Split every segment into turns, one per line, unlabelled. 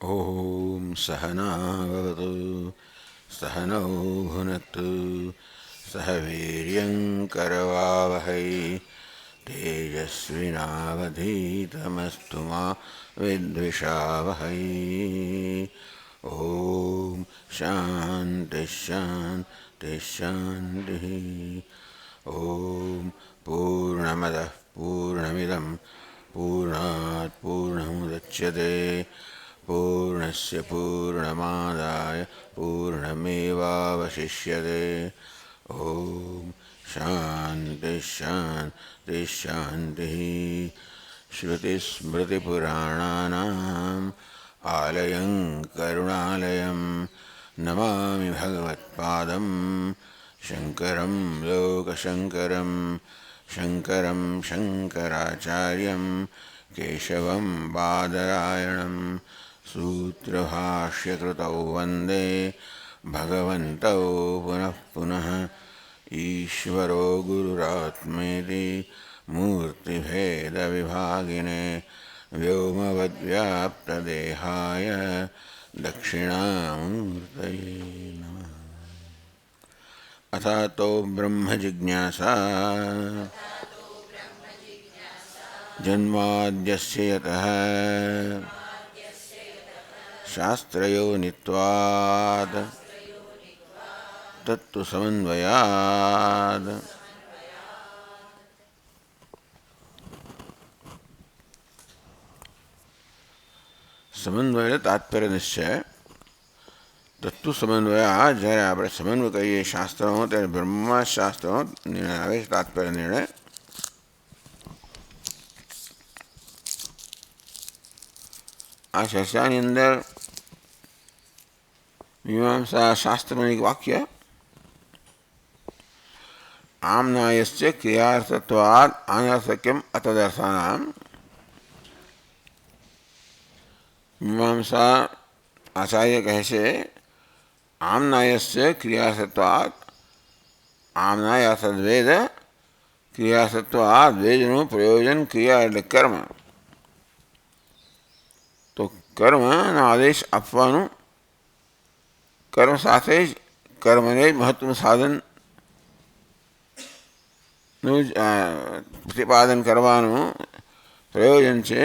ॐ सहनावतु सहनौ भुनक्तु सह वीर्यङ्करवावहै तेजस्विनावधीतमस्तु मा विद्विषावहै। ॐ शान्तिः शान्तिः शान्तिः। ॐ पूर्णमदः पूर्णमिदं पूर्णात् पूर्णमुदच्यते पूर्णस्य पूर्णमादाय पूर्णमेवावशिष्यते। ॐ शान्तिः शान्तिः शान्तिः। श्रुतिस्मृतिपुराणानाम् आलयं करुणालयं नमामि भगवत्पादं शङ्करं लोकशङ्करं शङ्करं शङ्कराचार्यं केशवं बादरायणं सूत्रभाष्यकृतौ वन्दे भगवन्तौ पुनः पुनः। ईश्वरो गुरुरात्मेति मूर्तिभेदविभागिने व्योमवद्व्याप्तदेहाय दक्षिणामूर्तये नमः। अथातो ब्रह्मजिज्ञासा जन्माद्यस्य यतः शास्त्रयोनित्वात् तत्तु समन्वयात्। સમન્વય તાત્પર્ય નિશ્ચય તત્વ સમન્વય. જ્યારે આપણે સમન્વય કહીએ શાસ્ત્રોમાં ત્યારે બ્રહ્મશાસ્ત્રોમાં નિર્ણય આવે છે, તાત્પર્ય નિર્ણય. આ ચર્ચાની અંદર મીમાંસા શાસ્ત્રનું એક વાક્ય આમનાયસ્ય ક્રિયાર્થત્વાદ અનર્થક્યમ અતદર્થાનામ. મીમાંસા આચાર્ય કહે છે આમનાયસ્ય ક્રિયાર્થત્વાદ. આમનાય અર્થાત વેદ, ક્રિયાર્થત્વાદ વેદનું પ્રયોજન ક્રિયા એટલે કર્મ. તો કર્મનો આદેશ આપવાનું, કર્મ સાથે જ કર્મને જ મહત્વનું સાધનનું જ પ્રતિપાદન કરવાનું પ્રયોજન છે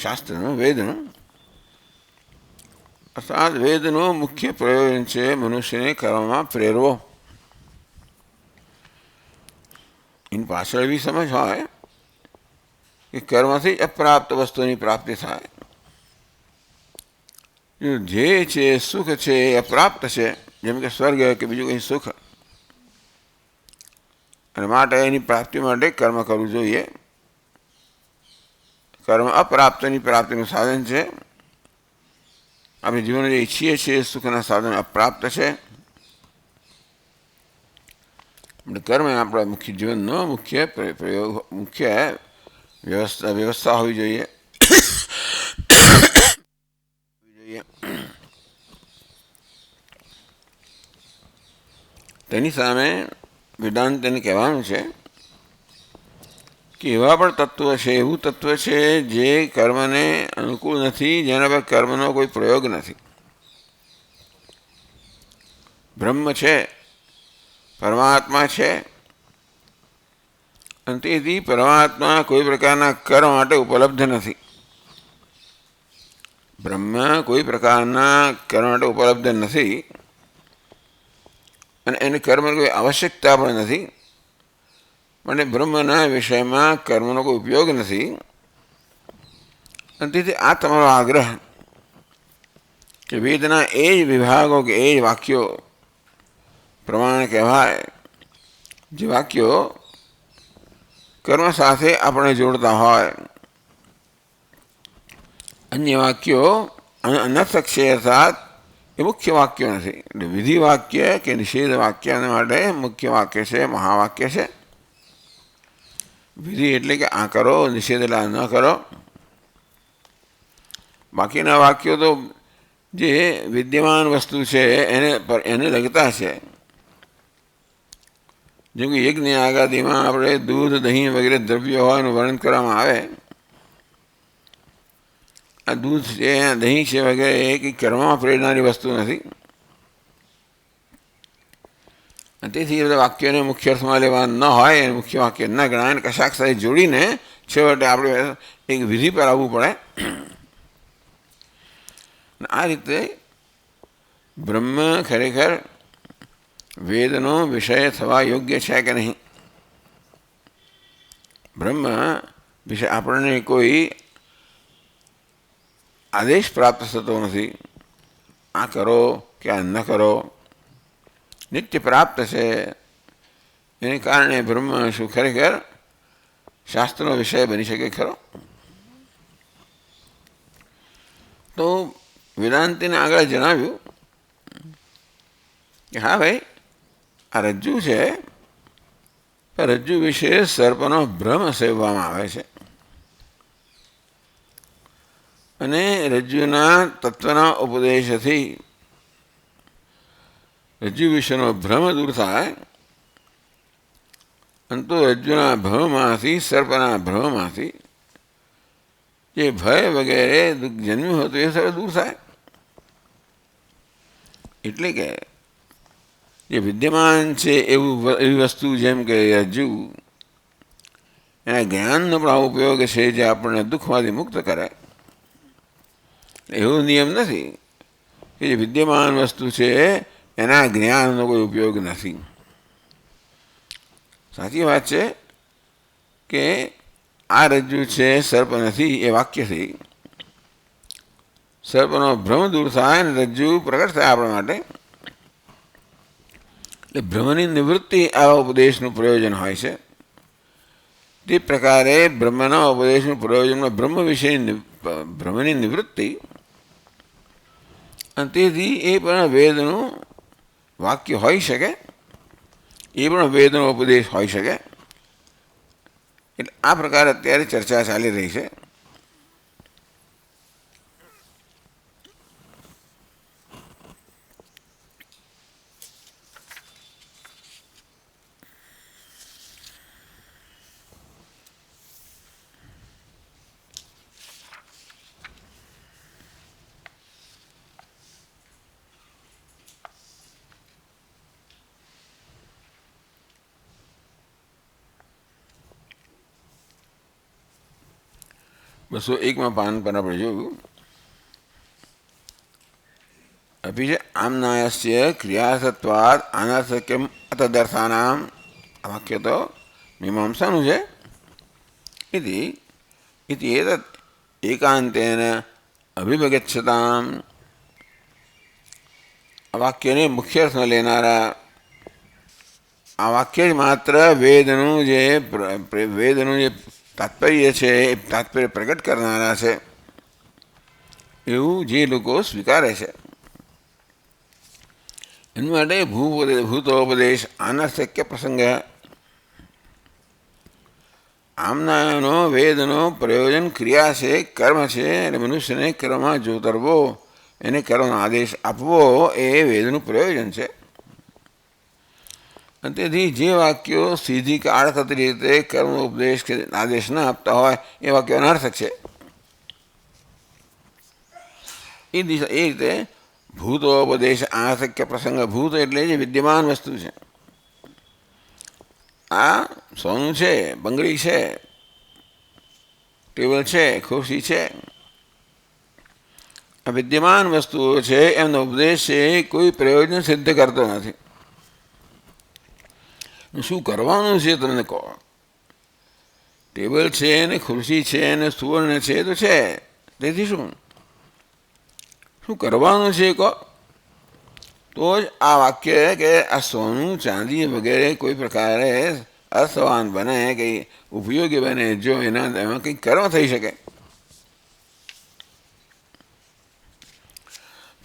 શાસ્ત્રનું, વેદનું. અર્થાત વેદનું મુખ્ય પ્રયોજન છે મનુષ્યને કર્મમાં પ્રેરવો. એની પાછળ એવી સમજ હોય કે કર્મથી જ અપ્રાપ્ત વસ્તુની પ્રાપ્તિ થાય. જે છે સુખ છે એ અપ્રાપ્ત છે, જેમ કે સ્વર્ગ કે બીજું કંઈ સુખ, અને માટે એની પ્રાપ્તિ માટે કર્મ કરવું જોઈએ. કર્મ અપ્રાપ્તની પ્રાપ્તિનું સાધન છે. આપણે જીવન જે ઈચ્છીએ છીએ સુખના સાધન અપ્રાપ્ત છે. કર્મ આપણા મુખ્ય જીવનનો મુખ્ય પ્રયોગ, મુખ્ય વ્યવસ્થા હોવી જોઈએ. તેની સામે વેદાંતને કહેવાનું છે કે એવા પણ તત્વ છે, એવું તત્વ છે જે કર્મને અનુકૂળ નથી, જેના પર કર્મનો કોઈ પ્રયોગ નથી. બ્રહ્મ છે, પરમાત્મા છે, અને તેથી પરમાત્મા કોઈ પ્રકારના કર્મ માટે ઉપલબ્ધ નથી. બ્રહ્મ કોઈ પ્રકારના કર્મ માટે ઉપલબ્ધ નથી, અને એને કર્મની કોઈ આવશ્યકતા પણ નથી. અને બ્રહ્મના વિષયમાં કર્મનો કોઈ ઉપયોગ નથી. અને તેથી આ તમારો આગ્રહ કે વેદના એ જ વિભાગો કે એ જ વાક્યો પ્રમાણે કહેવાય, જે વાક્યો કર્મ સાથે આપણે જોડતા હોય. અન્ય વાક્યો અનર્થક છે, અર્થાત એ મુખ્ય વાક્યો નથી. એટલે વિધિ વાક્ય કે નિષેધ વાક્ય માટે મુખ્ય વાક્ય છે, મહાવાક્ય છે. વિધિ એટલે કે આ કરો, નિષેધ એટલે આ ન કરો. બાકીના વાક્યો તો જે વિદ્યમાન વસ્તુ છે એને લગતા છે. જેમ કે યજ્ઞ આગાદીમાં આપણે દૂધ, દહીં વગેરે દ્રવ્યો હોય એનું વર્ણન કરવામાં આવે, આ દૂધ છે, દહીં છે વગેરે એ કંઈ કર્મમાં પ્રેરનારી વસ્તુ નથી. તેથી બધા વાક્યોને મુખ્ય અર્થમાં લેવા ન હોય અને મુખ્ય વાક્ય ન ગણાય અને કશાક સાથે જોડીને છેવટે આપણે એક વિધિ પર આવવું પડે. આ રીતે બ્રહ્મ ખરેખર વેદનો વિષય થવા યોગ્ય છે કે નહીં? બ્રહ્મ વિશે આપણને કોઈ આદેશ પ્રાપ્ત થતો નથી, આ કરો કે આ ન કરો. નિત્ય પ્રાપ્ત છે. એને કારણે બ્રહ્મ શું ખરેખર શાસ્ત્રનો વિષય બની શકે ખરો? તો વેદાંતિને આગળ જણાવ્યું કે હા ભાઈ, આ રજ્જુ છે, રજ્જુ વિશે સર્પનો ભ્રમ સેવવામાં આવે છે અને રજ્જુના તત્વના ઉપદેશથી રજ્જુ વિશેનો ભ્રમ દૂર થાય. પરંતુ રજ્જુના ભ્રમમાંથી, સર્પના ભ્રમમાંથી જે ભય વગેરે દુઃખ જન્મ્યું હતું એ સર્વ દૂર થાય. એટલે કે જે વિદ્યમાન છે એવી વસ્તુ જેમ કે રજ્જુ, એના જ્ઞાનનો પણ ઉપયોગ છે જે આપણને દુઃખમાંથી મુક્ત કરે. એવો નિયમ નથી કે જે વિદ્યમાન વસ્તુ છે એના જ્ઞાનનો કોઈ ઉપયોગ નથી. સાચી વાત છે કે આ રજ્જુ છે, સર્પ નથી, એ વાક્યથી સર્પનો ભ્રમ દૂર થાય અને રજ્જુ પ્રગટ થાય આપણા માટે. એટલે ભ્રમની નિવૃત્તિ આવા ઉપદેશનું પ્રયોજન હોય છે. તે પ્રકારે બ્રહ્મના ઉપદેશનું પ્રયોજનમાં બ્રહ્મ વિશેની ભ્રમની નિવૃત્તિ, અને તેથી એ પણ વેદનું વાક્ય હોઈ શકે, એ પણ વેદનો ઉપદેશ હોઈ શકે. એટલે આ પ્રકારે અત્યારે ચર્ચા ચાલી રહી છે. બસો એકમાં પાન પર આપણે જોયું, અભિ છે આમનાયસ્ય ક્રિયાસત્વાદ અનર્થક્યમ અતદર્થાનામ. આ વાક્ય તો મીમાંસાનું છે. ઇતિ એતत् એકાંતેન અભિભગચ્છતામ. આ વાક્યને મુખ્ય અર્થમાં લેનારા, આ વાક્ય જ માત્ર વેદનું જે તાત્પર્ય છે એ તાત્પર્ય પ્રગટ કરનારા છે એવું જે લોકો સ્વીકારે છે. એના માટે ભૂતોપદેશ અનર્થક્ય પ્રસંગ. આમનાનો વેદનો પ્રયોજન ક્રિયા છે, કર્મ છે, અને મનુષ્યને કર્મમાં જોતરવો, એને કર્મનો આદેશ આપવો એ વેદનું પ્રયોજન છે. અને તેથી જે વાક્યો સીધી કે આડકતરી રીતે કર્મ ઉપદેશ કે આદેશ ના આપતા હોય એ વાક્યો અનર્થક છે. એ રીતે ભૂતોપદેશ અનર્થક્ય પ્રસંગ. ભૂત એટલે જે વિદ્યમાન વસ્તુ છે. આ સોનું છે, બંગડી છે, ટેબલ છે, ખુરશી છે, આ વિદ્યમાન વસ્તુઓ છે. એમનો ઉપદેશ છે કોઈ પ્રયોજન સિદ્ધ કરતો નથી. શું કરવાનું છે તમને કહો? ટેબલ છે ને ખુરશી છે ને સુવર્ણ છે તો છે, તેથી શું કરવાનું છે કહો? તો જ આ વાક્ય કે આ સોનું ચાંદી વગેરે કોઈ પ્રકારે અર્થવાન બને, કંઈ ઉપયોગી બને જો એમાં કંઈક કર્મ થઈ શકે.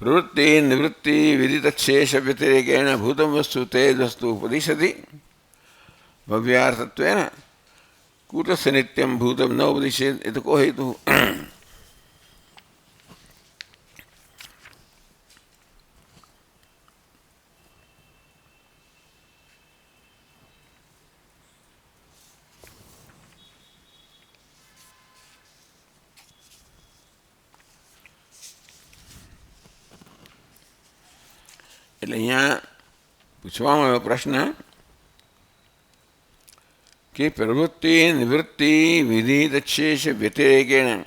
પ્રવૃત્તિ નિવૃત્તિ વિદિતક્ષેષ વ્યતિરેકેણ ભૂતમ વસ્તુ તે વસ્તુ ઉપદિશતિ ભવ્યાર્થત્વેન કૂટસ્થ નિત્યમ ભૂતમ ન ઉપદિશેત. એ તો કો હેતુ. એટલે અહીંયા પૂછવામાં આવ્યો પ્રશ્ન કે પ્રવૃત્તિ નિવૃત્તિ વિધિ તચ્છેષ વ્યતિરેકેણ,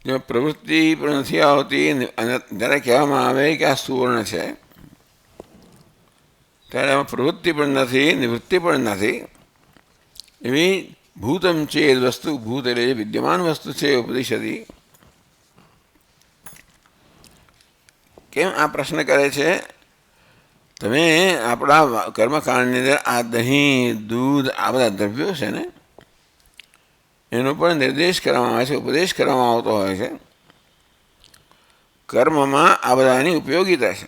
જેમાં પ્રવૃત્તિ પણ નથી આવતી અને જ્યારે કહેવામાં આવે કે આ સુવર્ણ છે ત્યારે આમાં પ્રવૃત્તિ પણ નથી નિવૃત્તિ પણ નથી, એવી ભૂતમ ચેદ વસ્તુ, ભૂત એટલે જે વિદ્યમાન વસ્તુ છે ઉપદિશતી. કેમ આ પ્રશ્ન કરે છે? તમે આપણા કર્મકાંડની અંદર આ દહીં, દૂધ, આ બધા દ્રવ્યો છે ને એનો પણ નિર્દેશ કરવામાં આવે છે, ઉપદેશ કરવામાં આવતો હોય છે. કર્મમાં આ બધાની ઉપયોગીતા છે.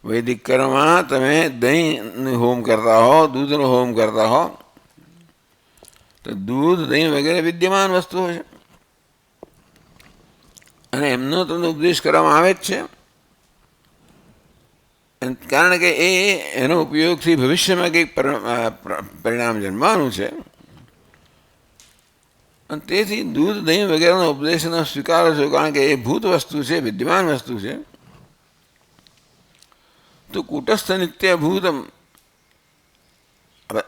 વૈદિક કર્મમાં તમે દહીંનો હોમ કરતા હો, દૂધનો હોમ કરતા હો તો દૂધ, દહીં વગેરે વિદ્યમાન વસ્તુઓ છે અને એમનો તમને ઉપદેશ કરવામાં આવે જ છે, કારણ કે એનો ઉપયોગથી ભવિષ્યમાં કંઈક પરિણામ જન્મવાનું છે. અને તેથી દૂધ, દહીં વગેરેનો ઉપદેશનો સ્વીકારો છો, કારણ કે એ ભૂત વસ્તુ છે, વિદ્યમાન વસ્તુ છે. તો કૂટસ્થ નિત્ય ભૂતમ,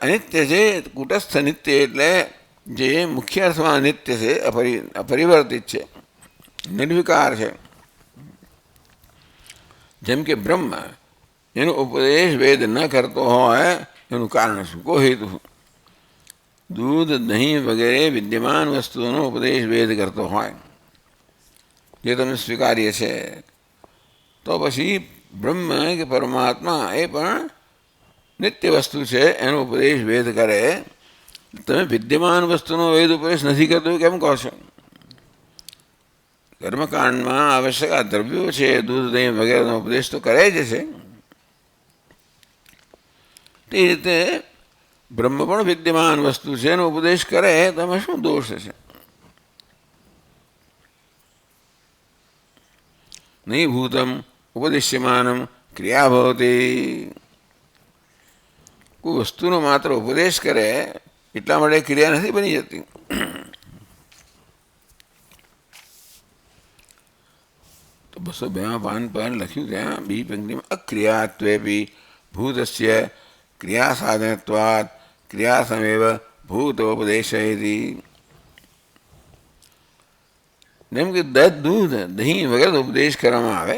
અનિત્ય છે. કૂટસ્થ નિત્ય એટલે જે મુખ્ય અર્થમાં અનિત્ય છે, અપરિવર્તિત છે, નિર્વિકાર છે. જેમ કે બ્રહ્મ, એનો ઉપદેશ વેદ ન કરતો હોય એનું કારણ શું? કો હેતુ? દૂધ, દહીં વગેરે વિદ્યમાન વસ્તુઓનો ઉપદેશ વેદ કરતો હોય જે તમે સ્વીકાર્ય છે, તો પછી બ્રહ્મ કે પરમાત્મા એ પણ નિત્ય વસ્તુ છે, એનો ઉપદેશ વેદ કરે. તમે વિદ્યમાન વસ્તુનો વેદ ઉપદેશ નથી કરતો કેમ કહો છો? કર્મકાંડમાં આવશ્યક આ દ્રવ્યો છે, દૂધ, દહીં વગેરેનો ઉપદેશ તો કરે જ છે. તે રીતે બ્રહ્મ પણ વિદ્યમાન વસ્તુ છે, એનો ઉપદેશ કરે તો એમાં શું દોષ છે? નહીં ભૂતમ ઉપદેશ્યમાનમ ક્રિયા ભવતી. કોઈ વસ્તુનો માત્ર ઉપદેશ કરે એટલા માટે ક્રિયા નથી બની જતી. તો 202 પર લખ્યું ત્યાં બીજી પંક્તિમાં અક્રિયાત્વેપી ભૂતસ્ય ક્રિયા સાધનત્વાत् ક્રિયા સમેવ ભૂતોપદેશયતિ. જેમ કે દૂધ, દહીં વગેરે ઉપદેશ કરવામાં આવે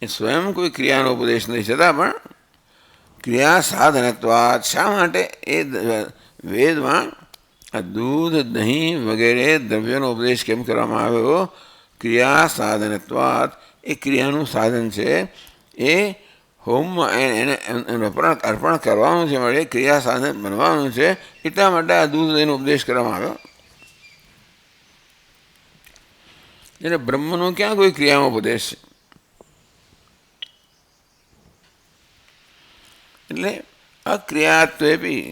એ સ્વયં કોઈ ક્રિયાનો ઉપદેશ નથી, છતાં પણ ક્રિયા સાધનત્વાत्. શા માટે? એ વેદમાં આ દૂધ, દહીં વગેરે દ્રવ્યોનો ઉપદેશ કેમ કરવામાં આવ્યો? ક્રિયા સાધનત્વાत्. એ ક્રિયાનું સાધન છે, એ હોમમાં એને અર્પણ કરવાનું છે, માટે ક્રિયા સાધન બનવાનું છે, એટલા માટે આ દૂધ, દહીંનો ઉપદેશ કરવામાં આવ્યો. એટલે બ્રહ્મનો ક્યાં કોઈ ક્રિયામાં ઉપદેશ છે? એટલે અક્રિયાત્વેપી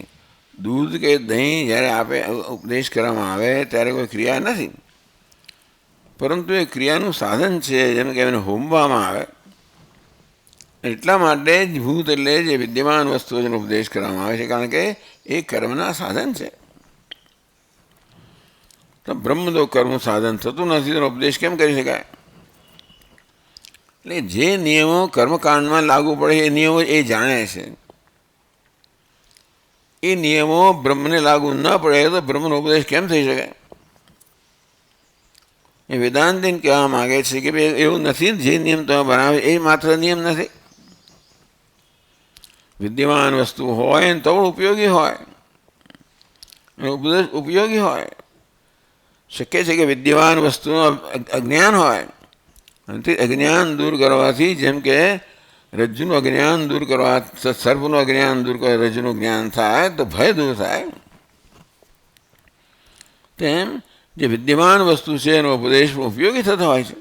દૂધ કે દહીં જ્યારે આપે ઉપદેશ કરવામાં આવે ત્યારે કોઈ ક્રિયા નથી, પરંતુ એ ક્રિયાનું સાધન છે, જેમ કે એને હોમવામાં આવે. એટલા માટે જ ભૂત એટલે જે વિદ્યમાન વસ્તુઓનો ઉપદેશ કરવામાં આવે છે, કારણ કે એ કર્મના સાધન છે. તો બ્રહ્મ તો કર્મનું સાધન થતું નથી, તેનો ઉપદેશ કેમ કરી શકાય? એટલે જે નિયમો કર્મકાંડમાં લાગુ પડે એ નિયમો એ જાણે છે. એ નિયમો બ્રહ્મને લાગુ ન પડે તો બ્રહ્મનો ઉપદેશ કેમ થઈ શકે? એ વેદાંતિન કહેવા માગે છે કે ભાઈ એવું નથી, જે નિયમ તમે બનાવે એ માત્ર નિયમ નથી. વિદ્યમાન વસ્તુ હોય ને તો પણ ઉપયોગી હોય, ઉપદેશ ઉપયોગી હોય. શક્ય છે કે વિદ્યમાન વસ્તુનું અજ્ઞાન હોય અને તે અજ્ઞાન દૂર કરવાથી, જેમ કે રજ્જુનું અજ્ઞાન દૂર કરવા, સર્પનું અજ્ઞાન દૂર કરવા રજ્જુનું જ્ઞાન થાય તો ભય દૂર થાય, તેમ જે વિદ્યમાન વસ્તુ છે એનો ઉપદેશ ઉપયોગી થતો હોય છે.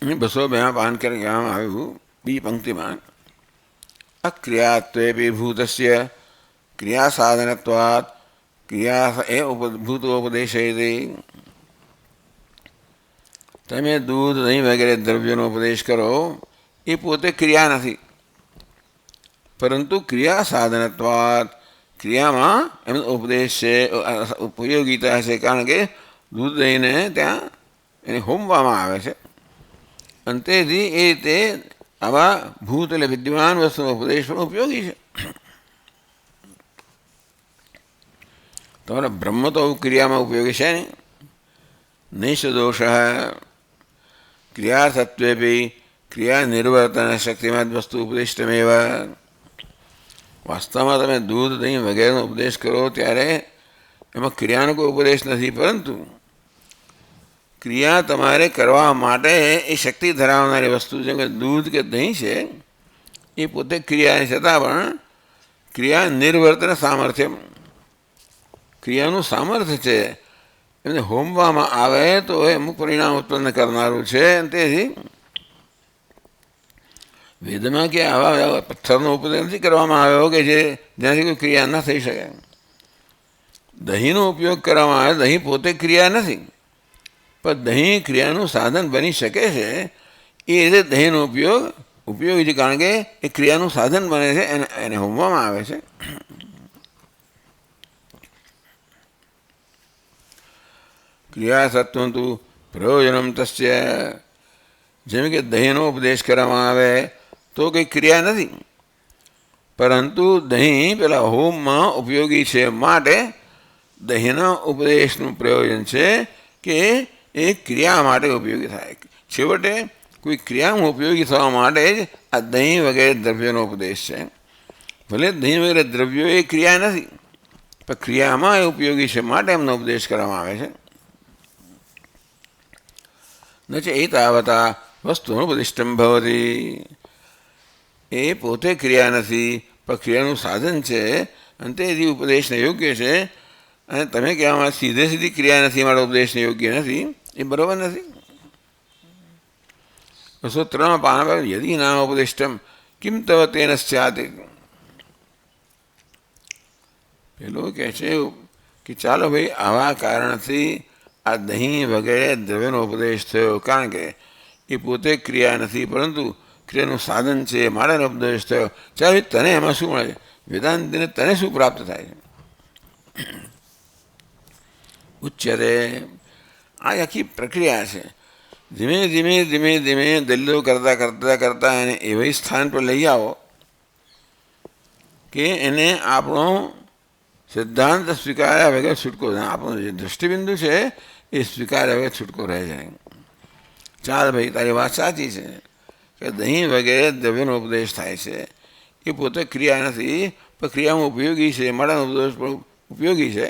અહીં 202 કરી કહેવામાં આવ્યું બીજી પંક્તિમાં અક્રિયાત્વેપી ભૂતસ્ય ક્રિયા સાધનત્વાत् ક્રિયા એ ભૂતોપદેશયતિ. તમે દૂધ, દહીં વગેરે દ્રવ્યોનો ઉપદેશ કરો એ પોતે ક્રિયા નથી, પરંતુ ક્રિયા સાધનત્વાત ક્રિયામાં એમનો ઉપદેશ છે, ઉપયોગીતા છે, કારણ કે દૂધ દહીંને ત્યાં એને હોમવામાં આવે છે અને તેથી એ રીતે આવા ભૂત એટલે વિદ્યમાન વસ્તુનો ઉપદેશ પણ ઉપયોગી છે. તમારા બ્રહ્મ તો ક્રિયામાં ઉપયોગી છે ને. નૈષદોષ ક્રિયાસત્વે બી ક્રિયા નિર્વર્તન શક્તિમાન વસ્તુ ઉપદેષ્ટમેવ. વાસ્તવમાં તમે દૂધ દહીં વગેરેનો ઉપદેશ કરો ત્યારે એમાં ક્રિયાનો કોઈ ઉપદેશ નથી, પરંતુ ક્રિયા તમારે કરવા માટે એ શક્તિ ધરાવનારી વસ્તુ જેમ કે દૂધ કે દહીં છે એ પોતે ક્રિયા છતાં પણ ક્રિયા નિર્વર્તન સામર્થ્ય, ક્રિયાનું સામર્થ્ય છે, એમને હોમવામાં આવે તો એ અમુક પરિણામ ઉત્પન્ન કરનારું છે. તેથી વેદમાં કે આવા પથ્થરનો ઉપદેશ નથી કરવામાં આવ્યો કે જ્યાંથી કોઈ ક્રિયા ન થઈ શકે. દહીંનો ઉપયોગ કરવામાં આવે, દહીં પોતે ક્રિયા નથી પણ દહીં ક્રિયાનું સાધન બની શકે છે, એ રીતે દહીંનો ઉપયોગી છે, કારણ કે એ ક્રિયાનું સાધન બને છે, એને હોમવામાં આવે છે. ક્રિયાસત્વં તું પ્રયોજનમ તસ્ય. જેમ કે દહીંનો ઉપદેશ કરવામાં આવે તો કંઈ ક્રિયા નથી, પરંતુ દહીં પેલા હોમમાં ઉપયોગી છે માટે દહીંના ઉપદેશનું પ્રયોજન છે કે એ ક્રિયા માટે ઉપયોગી થાય. છેવટે કોઈ ક્રિયામાં ઉપયોગી થવા માટે જ આ દહીં વગેરે દ્રવ્યોનો ઉપદેશ છે. ભલે દહીં વગેરે દ્રવ્યો એ ક્રિયા નથી પણ ક્રિયામાં એ ઉપયોગી છે માટે એમનો ઉપદેશ કરવામાં આવે છે. ન છે એ તાવતા વસ્તુનું ઉપદિષ્ટમ ભવતી. એ પોતે ક્રિયા નથી પણ ક્રિયાનું સાધન છે અને તેથી ઉપદેશને યોગ્ય છે. અને તમે કહેવામાં સીધી ક્રિયા નથી મારો ઉપદેશને યોગ્ય નથી, એ બરાબર નથી. 203 પાના યદી નામ ઉપદિષ્ટમ કિમ તવ તેન સ્યાત. પેલું કહે છે કે ચાલો ભાઈ આવા કારણથી આ દહીં વગેરે દ્રવ્યનો ઉપદેશ થયો, કારણ કે એ પોતે ક્રિયા નથી પરંતુ ક્રિયાનું સાધન છે, મારાનો ઉપદેશ થયો. ચાલો તને એમાં શું મળે છે? વેદાંતિને તને શું પ્રાપ્ત થાય છે? ઉચ્ચરે. આ આખી પ્રક્રિયા છે. ધીમે ધીમે ધીમે ધીમે દલીલો કરતાં કરતાં કરતાં એને એવા સ્થાન પર લઈ આવો કે એને આપણો સિદ્ધાંત સ્વીકાર્યા વગર છૂટકો, આપણો જે દૃષ્ટિબિંદુ છે એ સ્વીકાર્યા વગર છૂટકો રહે જાય. ચાલ ભાઈ તારી વાત સાચી છે કે દહીં વગેરે દ્રવ્યનો ઉપદેશ થાય છે, એ પોતે ક્રિયા નથી પણ ક્રિયામાં ઉપયોગી છે, મારાનો ઉપદેશ પણ ઉપયોગી છે.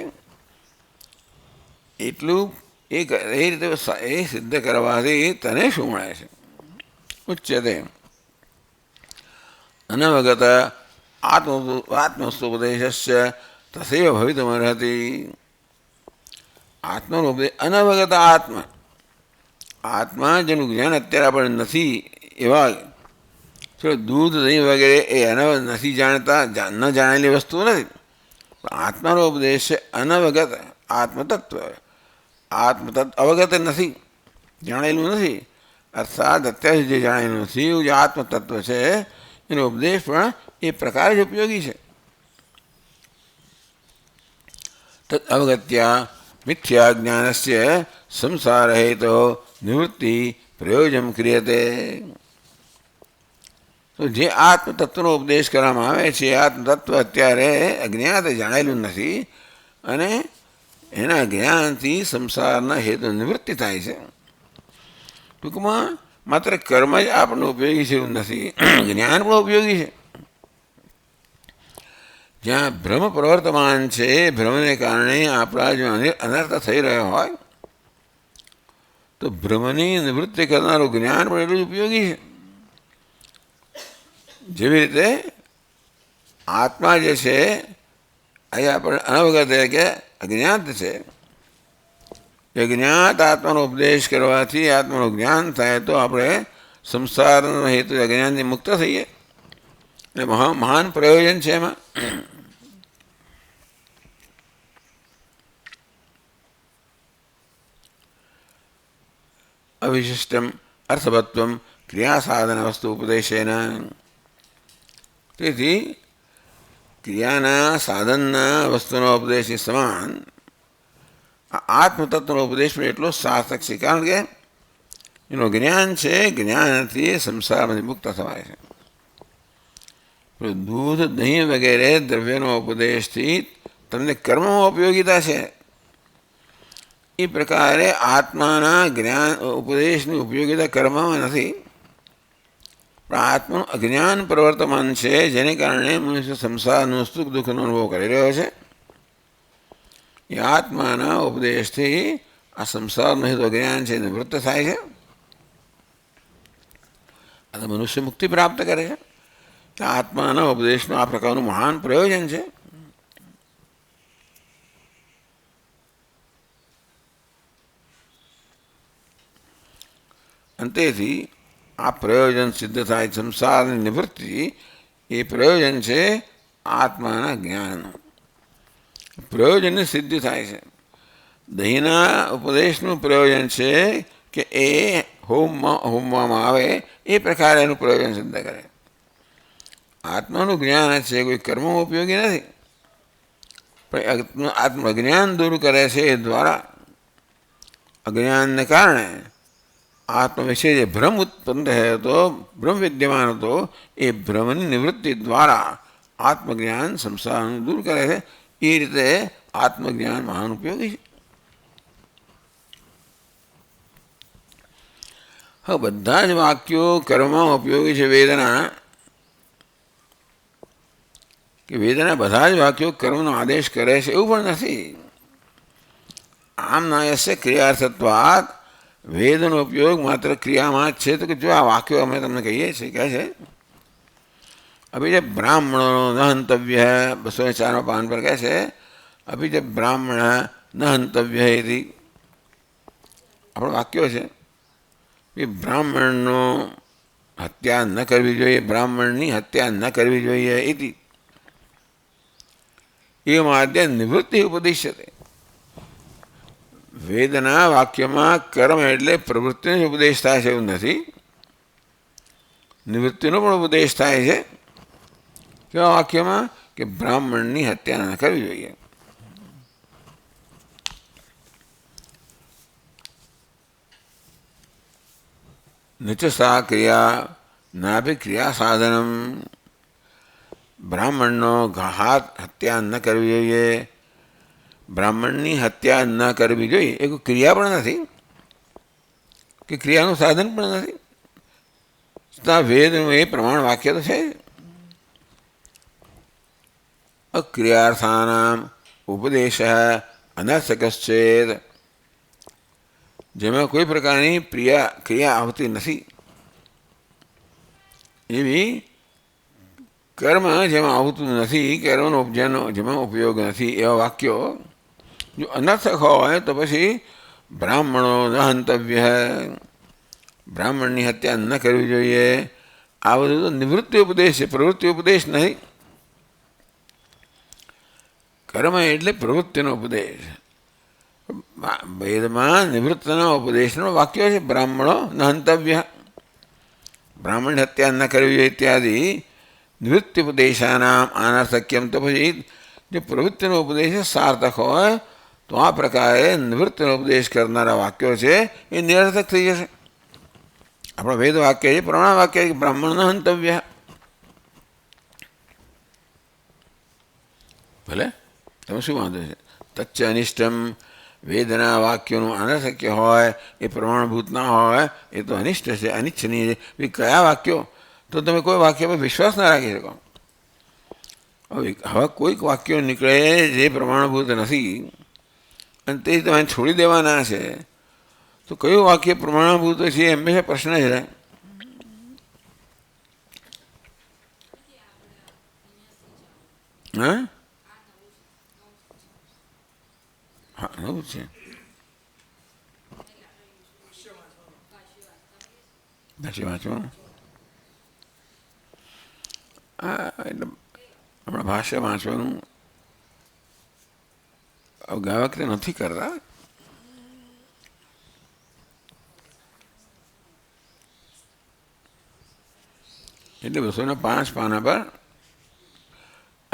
એટલું એ રીતે એ સિદ્ધ કરવાથી તને શું મળે છે? ઉચ્ચતે અનવગત આત્મસ્વોપદેશ તથૈવ ભવિતુમર્હતિ. આત્માનો ઉપદેશ અનવગત આત્મા જેનું જ્ઞાન અત્યારે આપણે નથી એવા દૂધ દહીં વગેરે એ નથી જાણતા, ન જાણેલી વસ્તુ નથી. પણ આત્માનો ઉપદેશ છે અનવગત આત્મતત્વ. આત્મતત્વ અવગત નથી, જાણેલું નથી, અર્થાત અત્યાર સુધી જે જાણેલું નથી એવું જે આત્મતત્વ છે એનો ઉપદેશ પણ એ પ્રકારે જ ઉપયોગી છે. તદ અવગત્યા મિથ્યા જ્ઞાનસ્ય સંસાર હેતો નિવૃત્તિ પ્રયોજન ક્રિયતે. તો જે આત્મતત્વનો ઉપદેશ કરવામાં આવે છે, આત્મતત્વ અત્યારે અજ્ઞાત જાણેલું નથી અને એના જ્ઞાનથી સંસારના હેતુ નિવૃત્તિ થાય છે. ટૂંકમાં માત્ર કર્મ જ આપણને ઉપયોગી છે એવું નથી, જ્ઞાન પણ ઉપયોગી છે. જ્યાં ભ્રમ પ્રવર્તમાન છે, ભ્રમને કારણે આપણા જો અનર્થ થઈ રહ્યો હોય તો ભ્રમની નિવૃત્તિ કરનારું જ્ઞાન પણ એટલું જ ઉપયોગી છે. જેવી રીતે આત્મા જે છે એ આપણે અનવગત કે અજ્ઞાત છે, એ જ્ઞાત આત્માનો ઉપદેશ કરવાથી આત્માનું જ્ઞાન થાય તો આપણે સંસારનો હેતુ અજ્ઞાનથી મુક્ત થઈએ. એટલે મહાન પ્રયોજન છે એમાં. અવિશિષ્ટમ અર્થવત્વમ ક્રિયા સાધન વસ્તુ ઉપદેશેન. તેથી ક્રિયાના સાધનના વસ્તુનો ઉપદેશ સમાન આત્મતત્વનો ઉપદેશ પણ એટલો સાર્થક છે, કારણ કે એનું જ્ઞાન છે, જ્ઞાનથી સંસારમાંથી મુક્ત થવાય છે. દૂધ દહીં વગેરે દ્રવ્યનો ઉપદેશથી તમને કર્મમાં ઉપયોગીતા છે, એ પ્રકારે આત્માના જ્ઞાન ઉપદેશની ઉપયોગીતા કર્મમાં નથી, પણ આત્માનું અજ્ઞાન પ્રવર્તમાન છે, જેને કારણે મનુષ્ય સંસારનું સુખ દુઃખનો અનુભવ કરી રહ્યો છે. એ આત્માના ઉપદેશથી આ સંસારનું હિત જ્ઞાન છે નિવૃત્ત થાય છે, અને મનુષ્ય મુક્તિ પ્રાપ્ત કરે છે. આત્માના ઉપદેશનું આ પ્રકારનું મહાન પ્રયોજન છે. અંતેથી આ પ્રયોજન સિદ્ધ થાય, સંસારની નિવૃત્તિ, એ પ્રયોજન છે આત્માના જ્ઞાનનું. પ્રયોજનની સિદ્ધિ થાય છે. દહીંના ઉપદેશનું પ્રયોજન છે કે એ હોમવામાં આવે એ પ્રકારે એનું પ્રયોજન સિદ્ધ કરે. આત્માનું જ્ઞાન છે, કોઈ કર્મમાં ઉપયોગી નથી, પણ આત્મજ્ઞાન દૂર કરે છે. એ દ્વારા અજ્ઞાનને કારણે આત્મા વિશે જે ભ્રમ ઉત્પન્ન થયો હતો, ભ્રમ વિદ્યમાન હતો, એ ભ્રમની નિવૃત્તિ દ્વારા આત્મજ્ઞાન સંસારનું દૂર કરે છે. એ રીતે આત્મજ્ઞાન મહાન ઉપયોગી છે. હવે બધા જ વાક્યો કર્મમાં ઉપયોગી છે. વેદના બધા જ વાક્યો કર્મનો આદેશ કરે છે એવું પણ નથી. આમ નાયસ્ય ક્રિયાર્થત્વાત, વેદનો ઉપયોગ માત્ર ક્રિયામાં જ છે. તો કે જો આ વાક્યો અમે તમને કહીએ છીએ, કહે છે અભી જે બ્રાહ્મણો ન હંતવ્ય, 204 પાન પર કહે છે અભી જે બ્રાહ્મણ ન હંતવ્ય, એથી આપણો વાક્યો છે એ બ્રાહ્મણનો હત્યા ન કરવી જોઈએ, બ્રાહ્મણની હત્યા ન કરવી જોઈએ. એથી એ માધ્ય નિવૃત્તિ ઉપદેશ્યતે. વેદના વાક્યમાં કર્મ એટલે પ્રવૃત્તિનો ઉપદેશ થાય છે એવું નથી, નિવૃત્તિનો પણ ઉપદેશ થાય છે. કેવા વાક્યમાં? કે બ્રાહ્મણની હત્યા ન કરવી જોઈએ. નિચસા ક્રિયા નાભી ક્રિયા સાધનમ, બ્રાહ્મણનો હાથ હત્યા ન કરવી જોઈએ, બ્રાહ્મણની હત્યા ન કરવી જોઈએ. એ કોઈ ક્રિયા પણ નથી કે ક્રિયાનું સાધન પણ નથી. વેદનું એ પ્રમાણ વાક્ય તો છે. અક્રિયાર્થાનામ ઉપદેશ અનર્થકશ્ચેદ, જેમાં કોઈ પ્રકારની ક્રિયા આવતી નથી, એવી કર્મ જેમાં આવતું નથી, કર્મનો જેમાં ઉપયોગ નથી, એવા વાક્યો જો અનર્થક હોય તો પછી બ્રાહ્મણો ન હંતવ્ય, બ્રાહ્મણની હત્યા ન કરવી જોઈએ, આ બધું તો નિવૃત્તિ ઉપદેશ છે, પ્રવૃત્તિ ઉપદેશ નહીં. કર્મ એટલે પ્રવૃત્તિનો ઉપદેશ. વેદમાં નિવૃત્તના ઉપદેશનો વાક્ય છે બ્રાહ્મણો ન હંતવ્ય, બ્રાહ્મણ હત્યા ન કરવી જોઈએ ઇત્યાદિ નિવૃત્તિ ઉપદેશાનામ અનર્થક્યમ. તો પછી જે પ્રવૃત્તિનો ઉપદેશ સાર્થક હોય તો આ પ્રકારે નિવૃત્તિનો ઉપદેશ કરનારા વાક્યો છે એ નિરર્થક થઈ જશે. આપણો વેદ વાક્ય છે, પ્રમાણ વાક્ય છે બ્રાહ્મણ ન હંતવ્ય. ભલે તમે શું વાંધો છે? તચ્ચ અનિષ્ટમ, વેદના વાક્યોનું અનર્થક્ય હોય, એ પ્રમાણભૂત ના હોય, એ તો અનિષ્ટ છે, અનિચ્છનીય છે. કયા વાક્યો? તો તમે કોઈ વાક્ય પર વિશ્વાસ ના રાખી શકો. હવે કોઈક વાક્યો નીકળે જે પ્રમાણભૂત નથી અને તે તમે છોડી દેવાના છે, તો કયું વાક્ય પ્રમાણભૂત છે એ હંમેશા પ્રશ્ન જ રહે. હા હા, એવું છે. પછી વાંચો. હા, એટલે હમણાં ભાષ્ય વાંચવાનું ગયા વખતે નથી કરતા. એટલે 205 પાના પર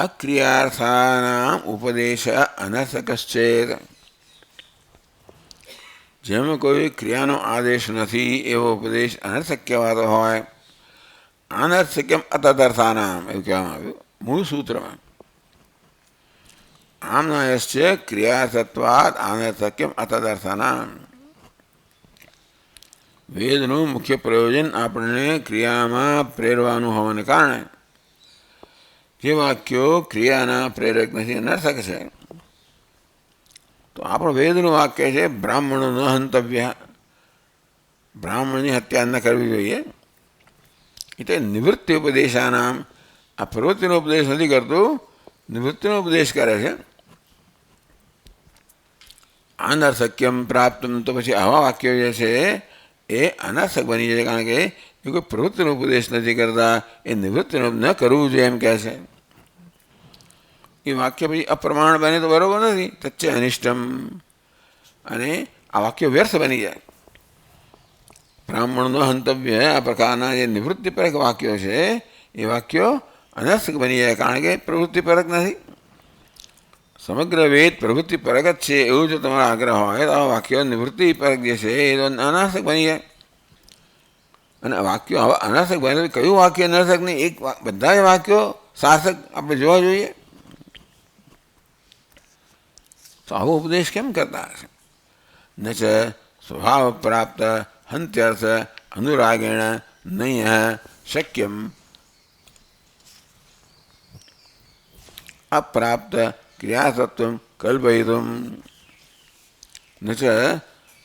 અક્રિયાર્થાનામ ઉપદેશ અનર્થકશ્ચેત. જેમાં કોઈ ક્રિયાનો આદેશ નથી એવો ઉપદેશ અનર્થક કહેવાતો હોય. અનર્થક્યમ અતદર્થાનામ એવું કહેવામાં આવ્યું મૂળ સૂત્રમાં. આમનાયશ્ચ ક્રિયાર્થત્વાદ અનર્થક્યમ અતદર્થાનામ. વેદનું મુખ્ય પ્રયોજન આપણને ક્રિયામાં પ્રેરવાનું હોવાને કારણે જે વાક્યો ક્રિયાના પ્રેરક નથી અનર્થક છે. તો આપણું વેદનું વાક્ય છે બ્રાહ્મણો ન હંતવ્ય, બ્રાહ્મણની હત્યા ન કરવી જોઈએ. એટલે નિવૃત્તિ ઉપદેશાનામ, આ પ્રવૃત્તિનો ઉપદેશ નથી કરતું, નિવૃત્તિનો ઉપદેશ કરે છે. અનર્થક્યમ પ્રાપ્તમ, તો પછી આવા વાક્યો જે છે એ અનર્થક બની જાય, કારણ કે એ કોઈ પ્રવૃત્તિનો ઉપદેશ નથી કરતા, એ નિવૃત્તિનો ન કરવું જોઈએ એમ કહે છે. એ વાક્ય પછી અપ્રમાણ બને તો બરાબર નથી. તચ્ચે અનિષ્ટમ, અને આ વાક્યો વ્યર્થ બની જાય. બ્રાહ્મણનો હંતવ્ય આ પ્રકારના જે નિવૃત્તિપરક વાક્યો છે એ વાક્યો અનર્થક બની જાય, કારણ કે પ્રવૃત્તિપરક નથી. સમગ્ર વેદ પ્રવૃત્તિપરક જ છે એવું જો તમારો આગ્રહ હોય તો આ વાક્યો નિવૃત્તિપરક જે છે એ તો અનર્થક બની જાય. અને વાક્યો હવે અનર્થક બને તો કયું વાક્ય અનર્થક નહીં? એક બધા જ વાક્યો સાર્થક આપણે જોવા જોઈએ. તો આવો ઉપદેશ કેમ કરતા હશે? ન ચ સ્વભાવ પ્રાપ્ત હંત્યર્થ અનુરાગેણ નહીં શક્યમ અપ્રાપ્ત ક્રિયાસત્વ કલ્પયિતુમ. ન ચ,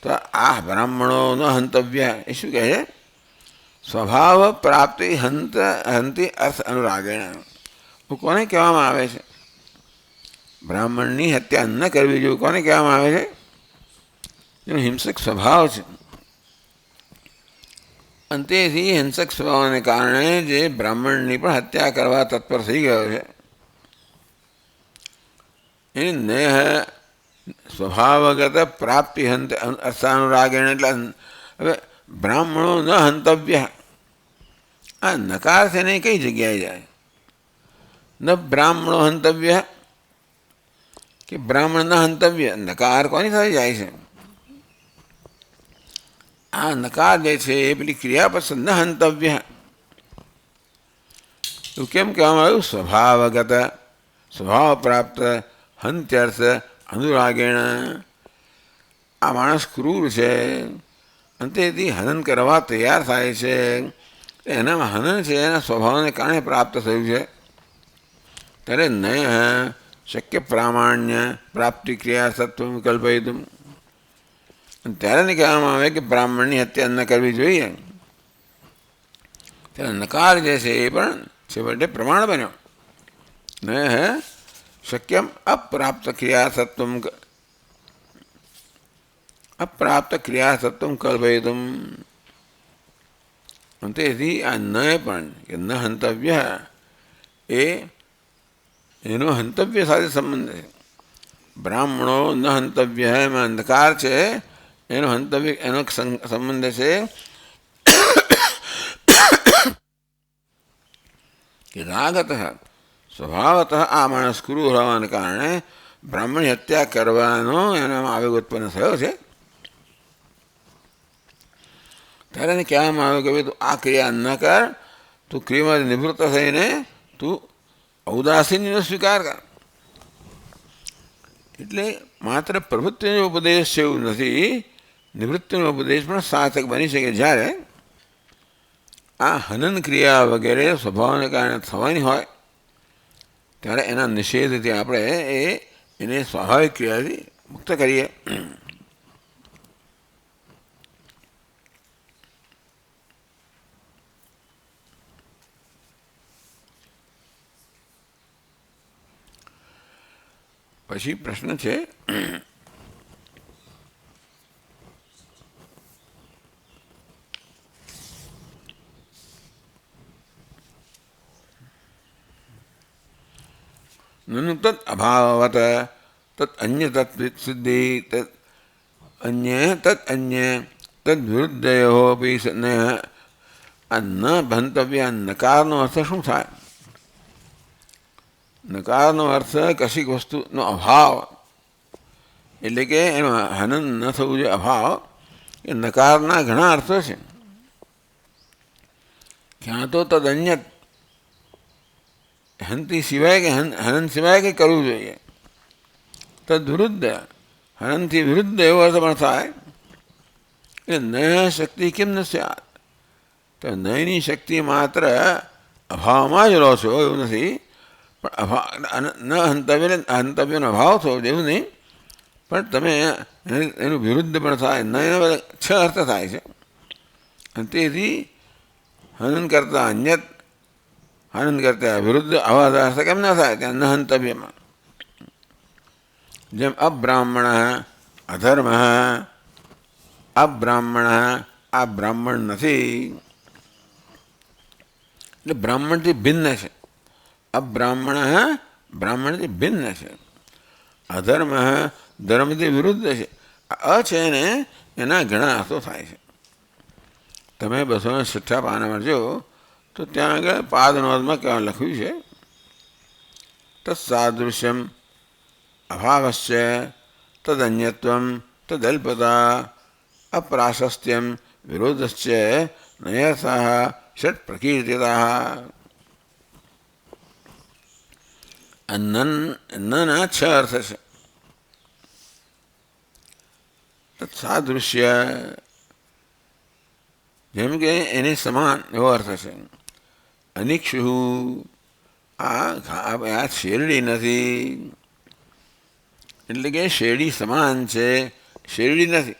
તો આ બ્રાહ્મણો ન હંતવ્ય એ શું કહે છે? સ્વભાવ પ્રાપ્તિ હંતિ અર્થ અનુરાગેણ. કોને કહેવામાં આવે છે? બ્રાહ્મણની હત્યા ન કરવી જોઈએ કોને કહેવામાં આવે છે? જેનો હિંસક સ્વભાવ છે. અંતેથી હિંસક સ્વભાવને કારણે જે બ્રાહ્મણની પણ હત્યા કરવા તત્પર થઈ ગયો છે એની નેહ સ્વભાવગત પ્રાપ્તિ હંત અર્થાનુરાગેણ. એટલે હવે બ્રાહ્મણો ન હંતવ્ય, આ નકાર છે ને કઈ જગ્યાએ જાય? ન બ્રાહ્મણો હંતવ્ય કે બ્રાહ્મણ ન હંતવ્ય, નકાર કોની સાથે જાય છે? આ નકાર જે છે એ પેલી ક્રિયાપદ ન હંતવ્ય એવું કેમ કહેવામાં આવ્યું? સ્વભાવગત, સ્વભાવ પ્રાપ્ત હંત્યર્થ અનુરાગેણ. આ માણસ ક્રૂર છે અને તેથી હનન કરવા તૈયાર થાય છે. એનામાં હનન છે એના સ્વભાવને કારણે પ્રાપ્ત થયું છે. ત્યારે નય શક્ય પ્રામાણ્ય પ્રાપ્તિ ક્રિયા સત્વ કલ્પયિતુમ. ત્યારે ને કહેવામાં આવે કે બ્રાહ્મણની હત્યા ન કરવી જોઈએ. ત્યારે નકાર જે છે એ પણ છેવટે પ્રમાણ બન્યો. નય શક્યમ અપ્રાપ્ત ક્રિયાસત્વ કલ્પયિતુમ. તેથી આ નય પણ કે ન હંતવ્ય એનો હંતવ્ય સાથે સંબંધ છે. બ્રાહ્મણો ન હંતવ્ય એમાં અંધકાર છે, એનો હંતવ્ય એનો સંબંધ છે કે રાગત સ્વભાવત આ માણસ ક્રૂર હોવાને કારણે બ્રાહ્મણની હત્યા કરવાનો એનામાં આવેગ ઉત્પન્ન થયો છે. ત્યારે એને કહેવામાં આવ્યું કે ભાઈ તું આ ક્રિયા ન કર, તું ક્રિયામાં નિવૃત્ત થઈને તું ઔદાસીનનો સ્વીકાર કર. એટલે માત્ર પ્રવૃત્તિનો ઉપદેશ છે એવું નથી, નિવૃત્તિનો ઉપદેશ પણ સાર્થક બની શકે. જ્યારે આ હનન ક્રિયા વગેરે સ્વભાવને કારણે થવાની હોય ત્યારે એના નિષેધથી આપણે એને સ્વાભાવિક ક્રિયાથી મુક્ત કરીએ. પછી પ્રશ્ન છે નનુ તદ અભાવત તદ અન્ય તત્સિદ્ધિ તદ અન્ય તદ વિરુદ્ધયોપી આ ન ભંતવ્ય નકારનો અર્થ શું થાય? નકારનો અર્થ કશીક વસ્તુનો અભાવ, એટલે કે એનું હનન ન થવું જોઈએ. અભાવ એ નકારના ઘણા અર્થો છે. ક્યાં તો તદન્યત, હનથી સિવાય કે હનન સિવાય કંઈ કરવું જોઈએ. તદ્વિરુદ્ધ, હનનથી વિરુદ્ધ એવો અર્થ પણ થાય કે નય શક્તિ કેમ ન સ્યાત, તો નયની શક્તિ માત્ર અભાવમાં જ રહો છો એવું નથી, પણ ન હંતવ્યનો અભાવ થયો એવું નહીં, પણ તમે એનું વિરુદ્ધ પણ થાય. નયના 6 અર્થ થાય છે. અને તેથી હનન કરતા અન્યત, હનન કરતા વિરુદ્ધ આવા અર્થ કેમ ના થાય ત્યાં ન હંતવ્યમાં. જેમ અબ્રાહ્મણ, અધર્મ, અબ્રાહ્મણ આ બ્રાહ્મણ નથી, એટલે બ્રાહ્મણથી ભિન્ન છે. અબ્રાહ્મણ બ્રાહ્મણથી ભિન્ન છે. અધર્મ ધર્મથી વિરુદ્ધ છે. અ છે ને એના ઘણા અર્થો થાય છે. તમે 206 પાનામાં જો તો ત્યાં આગળ પાદનોદમાં કહેવા લખ્યું છે, તત્સાદૃશ્યમ અભાવસ્ય તદન્યત્વમ તદલ્પતા અપ્રાશસ્ત્યમ વિરોધસ્ય નયર્થાઃ ષટ પ્રકીર્તિતાઃ. નના 6 અર્થ છે. તત્સાદૃશ્ય જેમ કે એની સમાન એવો અર્થ છે. અનિક્ષુ આ શેરડી નથી, એટલે કે શેરડી સમાન છે, શેરડી નથી.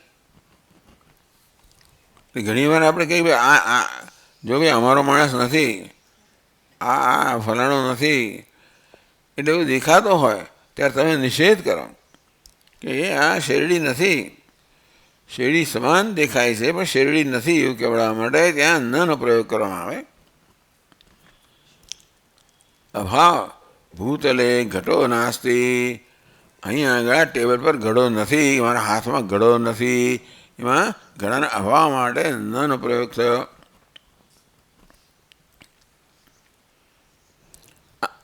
ઘણી વાર આપણે કહીએ આ જો ભાઈ અમારો માણસ નથી, આ ફલાણો નથી, એટલે એવું દેખાતો હોય ત્યારે તમે નિષેધ કરો કે આ શેરડી નથી, શેરડી સમાન દેખાય છે પણ શેરડી નથી એવું કહેવા માટે ત્યાં નનો પ્રયોગ કરવામાં આવે. અભાવ ભૂતલે ઘટો નાસ્તિ, અહીંયા આગળ ટેબલ પર ઘડો નથી, મારા હાથમાં ઘડો નથી, એમાં ઘડાના અભાવ માટે નનો પ્રયોગ થયો.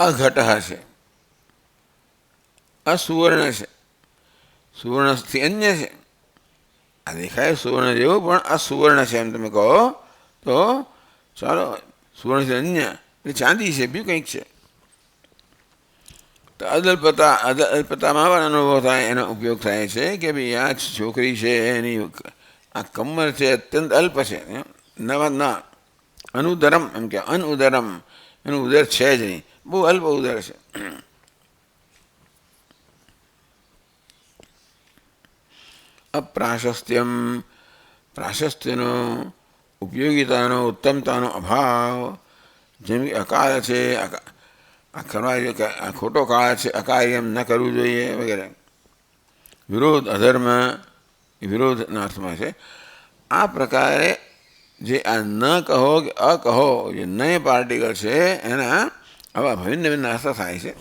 અઘટ છે, અસુવર્ણ છે, સુવર્ણથી અન્ય છે. આ દેખાય સુવર્ણ જેવું પણ અસુવર્ણ છે એમ તમે કહો તો ચાલો, સુવર્ણથી અન્ય એટલે ચાંદી છે, બીજું કંઈક છે. તો અદલ્પતામાં પણ અનુભવ થાય, એનો ઉપયોગ થાય છે કે ભાઈ આ છોકરી છે એની આ કમર છે અત્યંત અલ્પ છે, ના અનુદરમ એમ કે અનઉદરમ, એનું ઉદર છે જ નહીં, બહુ અલ્પ ઉદર છે. અપ્રાશસ્ત્યમ પ્રાશસ્ત્યનો ઉપયોગિતાનો ઉત્તમતાનો અભાવ, જેમ કે અકાળ છે, આ ખોટો કાળ છે, અકાર્યમ ન કરવું જોઈએ વગેરે. વિરોધ અધર્મ એ વિરોધના અર્થમાં છે. આ પ્રકારે જે આ ન કહો કે અકહો જે નય પાર્ટિકલ છે એના આવા ભિન્ન ભિન્ન અર્થ થાય છે.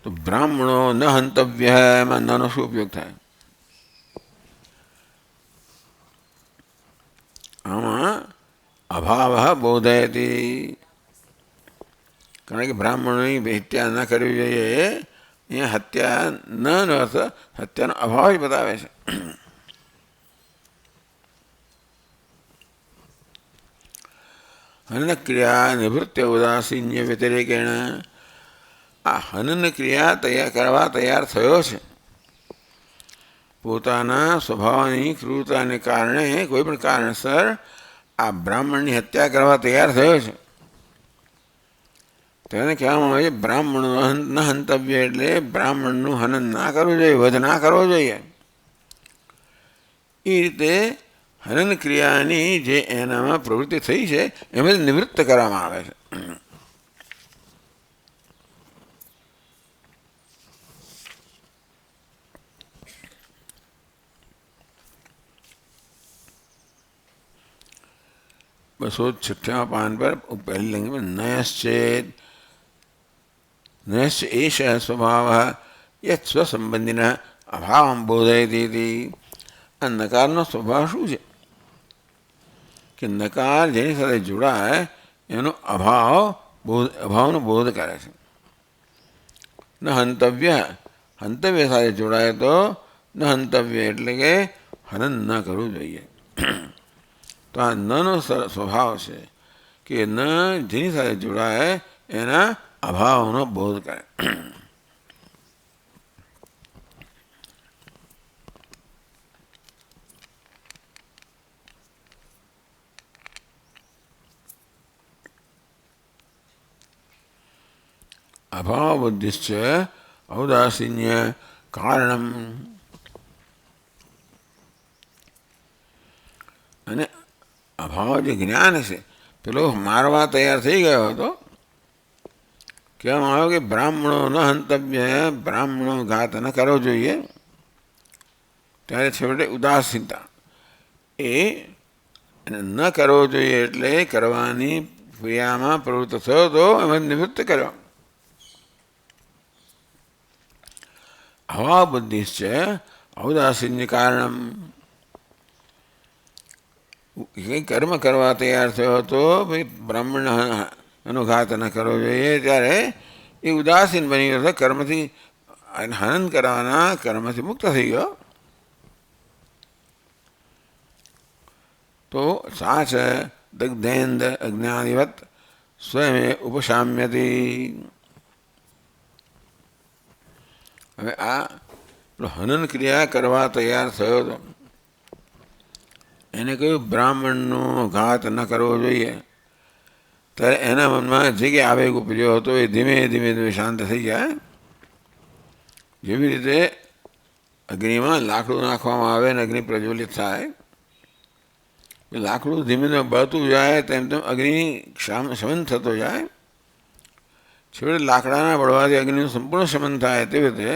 તો બ્રાહ્મણો ન હંતવ્ય એમાં નનો શું ઉપયોગ થાય? આમાં અભાવ બોધયતી, કારણ કે બ્રાહ્મણોની હત્યા ન કરવી જોઈએ. અહીંયા હત્યા ન અર્થ હત્યાનો અભાવ જ બતાવે છે. હનન ક્રિયા નિવૃત્તિ ઉદાસીન્ય વ્યતિરેકેણ, આ હનન ક્રિયા તૈયાર થયો છે પોતાના સ્વભાવની ક્રૂરતાને કારણે, કોઈ પણ કારણસર આ બ્રાહ્મણની હત્યા કરવા તૈયાર થયો છે. તેને કહેવામાં આવે છે બ્રાહ્મણ ન હંતવ્ય, એટલે બ્રાહ્મણનું હનન ના કરવું જોઈએ, વધ ના કરવો જોઈએ. એ રીતે હનન ક્રિયાની જે એનામાં પ્રવૃત્તિ થઈ છે એમાંથી નિવૃત્ત કરવામાં આવે છે. બસો 56 પાન પર પહેલી લાઈનમાં નયશ્ચેદ, નયશ્ચ એષ સ્વભાવ યત સ્વસંબંધીના અભાવ બોધયતી. આ નકારનો સ્વભાવ શું છે? કે નકાર જેની સાથે જોડાય એનો અભાવનો બોધ કરે છે. ન હંતવ્ય, હંતવ્ય સાથે જોડાય તો ન હંતવ્ય એટલે કે હનન ન કરવું જોઈએ. તો આ નનો સ્વભાવ છે કે ન જેની સાથે જોડાય એના અભાવનો બોધ કરે. અભાવ બુદ્ધિશ્ચ ઔદાસીન્ય કારણમ. અને અભાવ જે જ્ઞાન છે પેલો મારવા તૈયાર થઈ ગયો હતો. કહેવામાં આવ્યો કે બ્રાહ્મણો ન હંતવ્ય, બ્રાહ્મણો ઘાત ન કરવો જોઈએ. ત્યારે છેવટે ઉદાસીનતા એ ન કરવો જોઈએ એટલે કરવાની ક્રિયામાં પ્રવૃત્ત થયો તો એમાં નિવૃત્ત કર્યો. અભાવ બુદ્ધિશ્ચ ઔદાસીન્ય કારણમ. કંઈ કર્મ કરવા તૈયાર થયો હતો ભાઈ બ્રાહ્મણ એનો ઘાત ન કરવો જોઈએ ત્યારે એ ઉદાસીન બની ગયો. કર્મથી હનન કરવાના કર્મથી મુક્ત થઈ ગયો. તો સા છે દગ્ધેન્દ અજ્ઞાનિવત સ્વયં ઉપશામ્યતી. હવે આ હનન ક્રિયા કરવા તૈયાર થયો હતો એને કહ્યું બ્રાહ્મણનો ઘાત ન કરવો જોઈએ. ત્યારે એના મનમાં જે કે આવેગ ઉપજ્યો હતો એ ધીમે ધીમે ધીમે શાંત થઈ જાય. જેવી રીતે અગ્નિમાં લાકડું નાખવામાં આવે અને અગ્નિ પ્રજ્વલિત થાય, લાકડું ધીમે ધીમે બળતું જાય તેમ તેમ અગ્નિ શમન થતો જાય. છેવટે લાકડાના બળવાથી અગ્નિનું સંપૂર્ણ શમન થાય. તેવી રીતે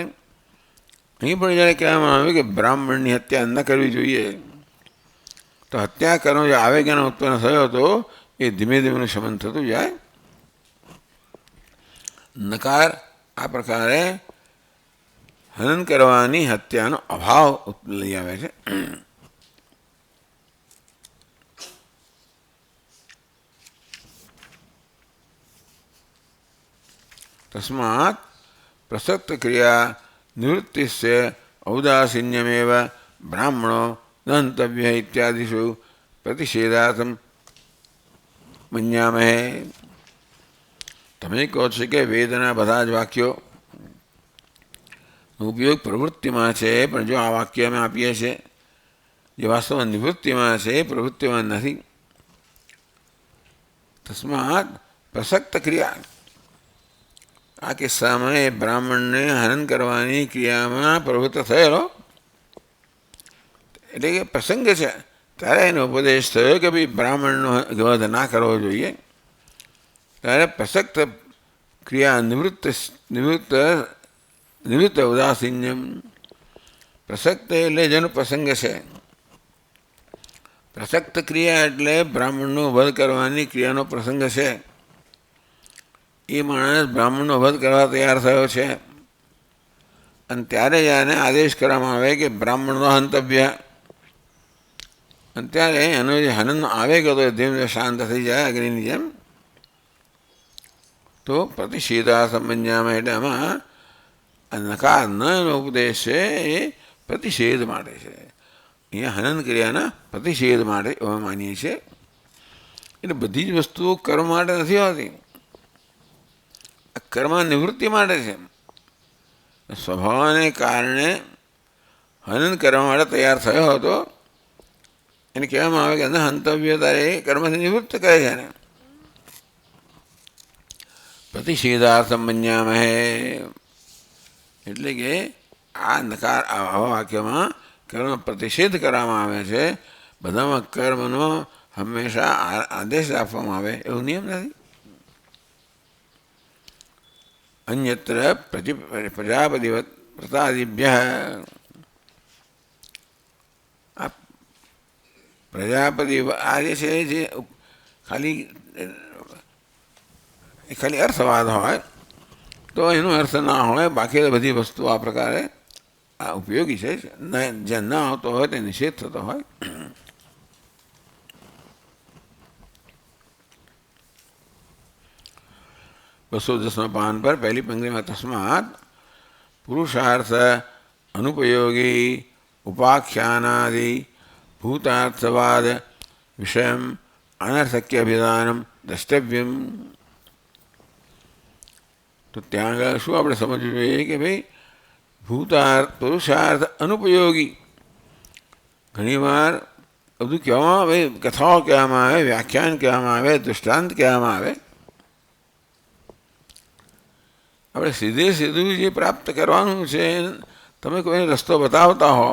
અહીં પણ જ્યારે કહેવામાં આવ્યું કે બ્રાહ્મણની હત્યા ન કરવી જોઈએ તો હત્યા કરવાનો જે આવેગ એનો ઉત્પન્ન થયો હતો એ ધીમે ધીમે શમન થતું જાય. નકાર આ પ્રકારે હનન કરવાની હત્યાનો અભાવ લઈ આવે છે. તસ્માત પ્રસક્ત ક્રિયા નિવૃત્તિસ્ય ઔદાસીન્યમેવ બ્રાહ્મણો ન હંતવ્ય ઇત્યાદિષુ પ્રતિષેધાર્થમ મન્યામહે. તમે કહો છો કે વેદના બધા જ વાક્યો ઉપયોગ પ્રવૃત્તિમાં છે, પણ જો આ વાક્ય અમે આપીએ છીએ જે વાસ્તવમાં નિવૃત્તિમાં છે એ પ્રવૃત્તિમાં નથી. તસ્માત પ્રસક્ત ક્રિયા, આ કિસ્સામાં એ બ્રાહ્મણને હનન કરવાની ક્રિયામાં પ્રવૃત્ત થયેલો એટલે કે પ્રસંગ છે. ત્યારે એનો ઉપદેશ થયો કે ભાઈ બ્રાહ્મણનો વધ ના કરવો જોઈએ. ત્યારે પ્રસક્ત ક્રિયા નિવૃત્ત ઉદાસીન્યમ. પ્રસક્ત એટલે જેનો પ્રસંગ છે. પ્રસક્ત ક્રિયા એટલે બ્રાહ્મણનો વધ કરવાની ક્રિયાનો પ્રસંગ છે. એ માણસ બ્રાહ્મણનો વધ કરવા તૈયાર થયો છે અને ત્યારે એને આદેશ કરવામાં આવે કે બ્રાહ્મણનો હંતવ્ય. અને ત્યારે એનો જે હનન આવેગ હતો એ ધીમે શાંત થઈ જાય અગ્નિની જેમ. તો પ્રતિષેધા સમન્યામાં એટલે આમાં નકાર ન એનો ઉપદેશ છે એ પ્રતિષેધ માટે છે. અહીંયા હનન ક્રિયાના પ્રતિષેધ માટે એવા માનીએ છીએ. એટલે બધી જ વસ્તુઓ કર્મ માટે નથી હોતી, કર્મ નિવૃત્તિ માટે છે. સ્વભાવને કારણે હનન કરવા માટે તૈયાર થયો હતો એને કહેવામાં આવે કે ન હંતવ્ય તારે કર્મથી નિવૃત્ત કરે છે ને. પ્રતિષેધાર્થમ મન્યામહે એટલે કે આ નકાર આવા વાક્યમાં કર્મ પ્રતિષેધ કરવામાં આવે છે. બધામાં કર્મનો હંમેશા આદેશ આપવામાં આવે એવું નિયમ નથી. અન્યત્ર પ્રજાપતિવત વ્રતાદિભ્ય, આ પ્રજાપતિ આ જે છે જે ખાલી અર્થવાદ હોય તો એનો અર્થ ના હોય. બાકી બધી વસ્તુ આ પ્રકારે આ ઉપયોગી છે. જ્યાં ન આવતો હોય તે નિષેધ થતો હોય. 210 पान पर पहली पंक्ति में तस्मात् पुरुषार्थ अनुपयोगी उपाख्यानादि भूतार्थवाद विषय अनर्थक्य अभिधानम द्रष्टव्यम। तो ત્યાં શું આપણે સમજવું જોઈએ કે ભાઈ ભૂતાર્થ પુરુષાર્થ અનુપયોગી ઘણીવાર બધું કહેવામાં આવે, કથાઓ કહેવામાં આવે, વ્યાખ્યાન કહેવામાં આવે, દૃષ્ટાંત કહેવામાં આવે. આપણે સીધે સીધું જે પ્રાપ્ત કરવાનું છે, તમે કોઈને રસ્તો બતાવતા હો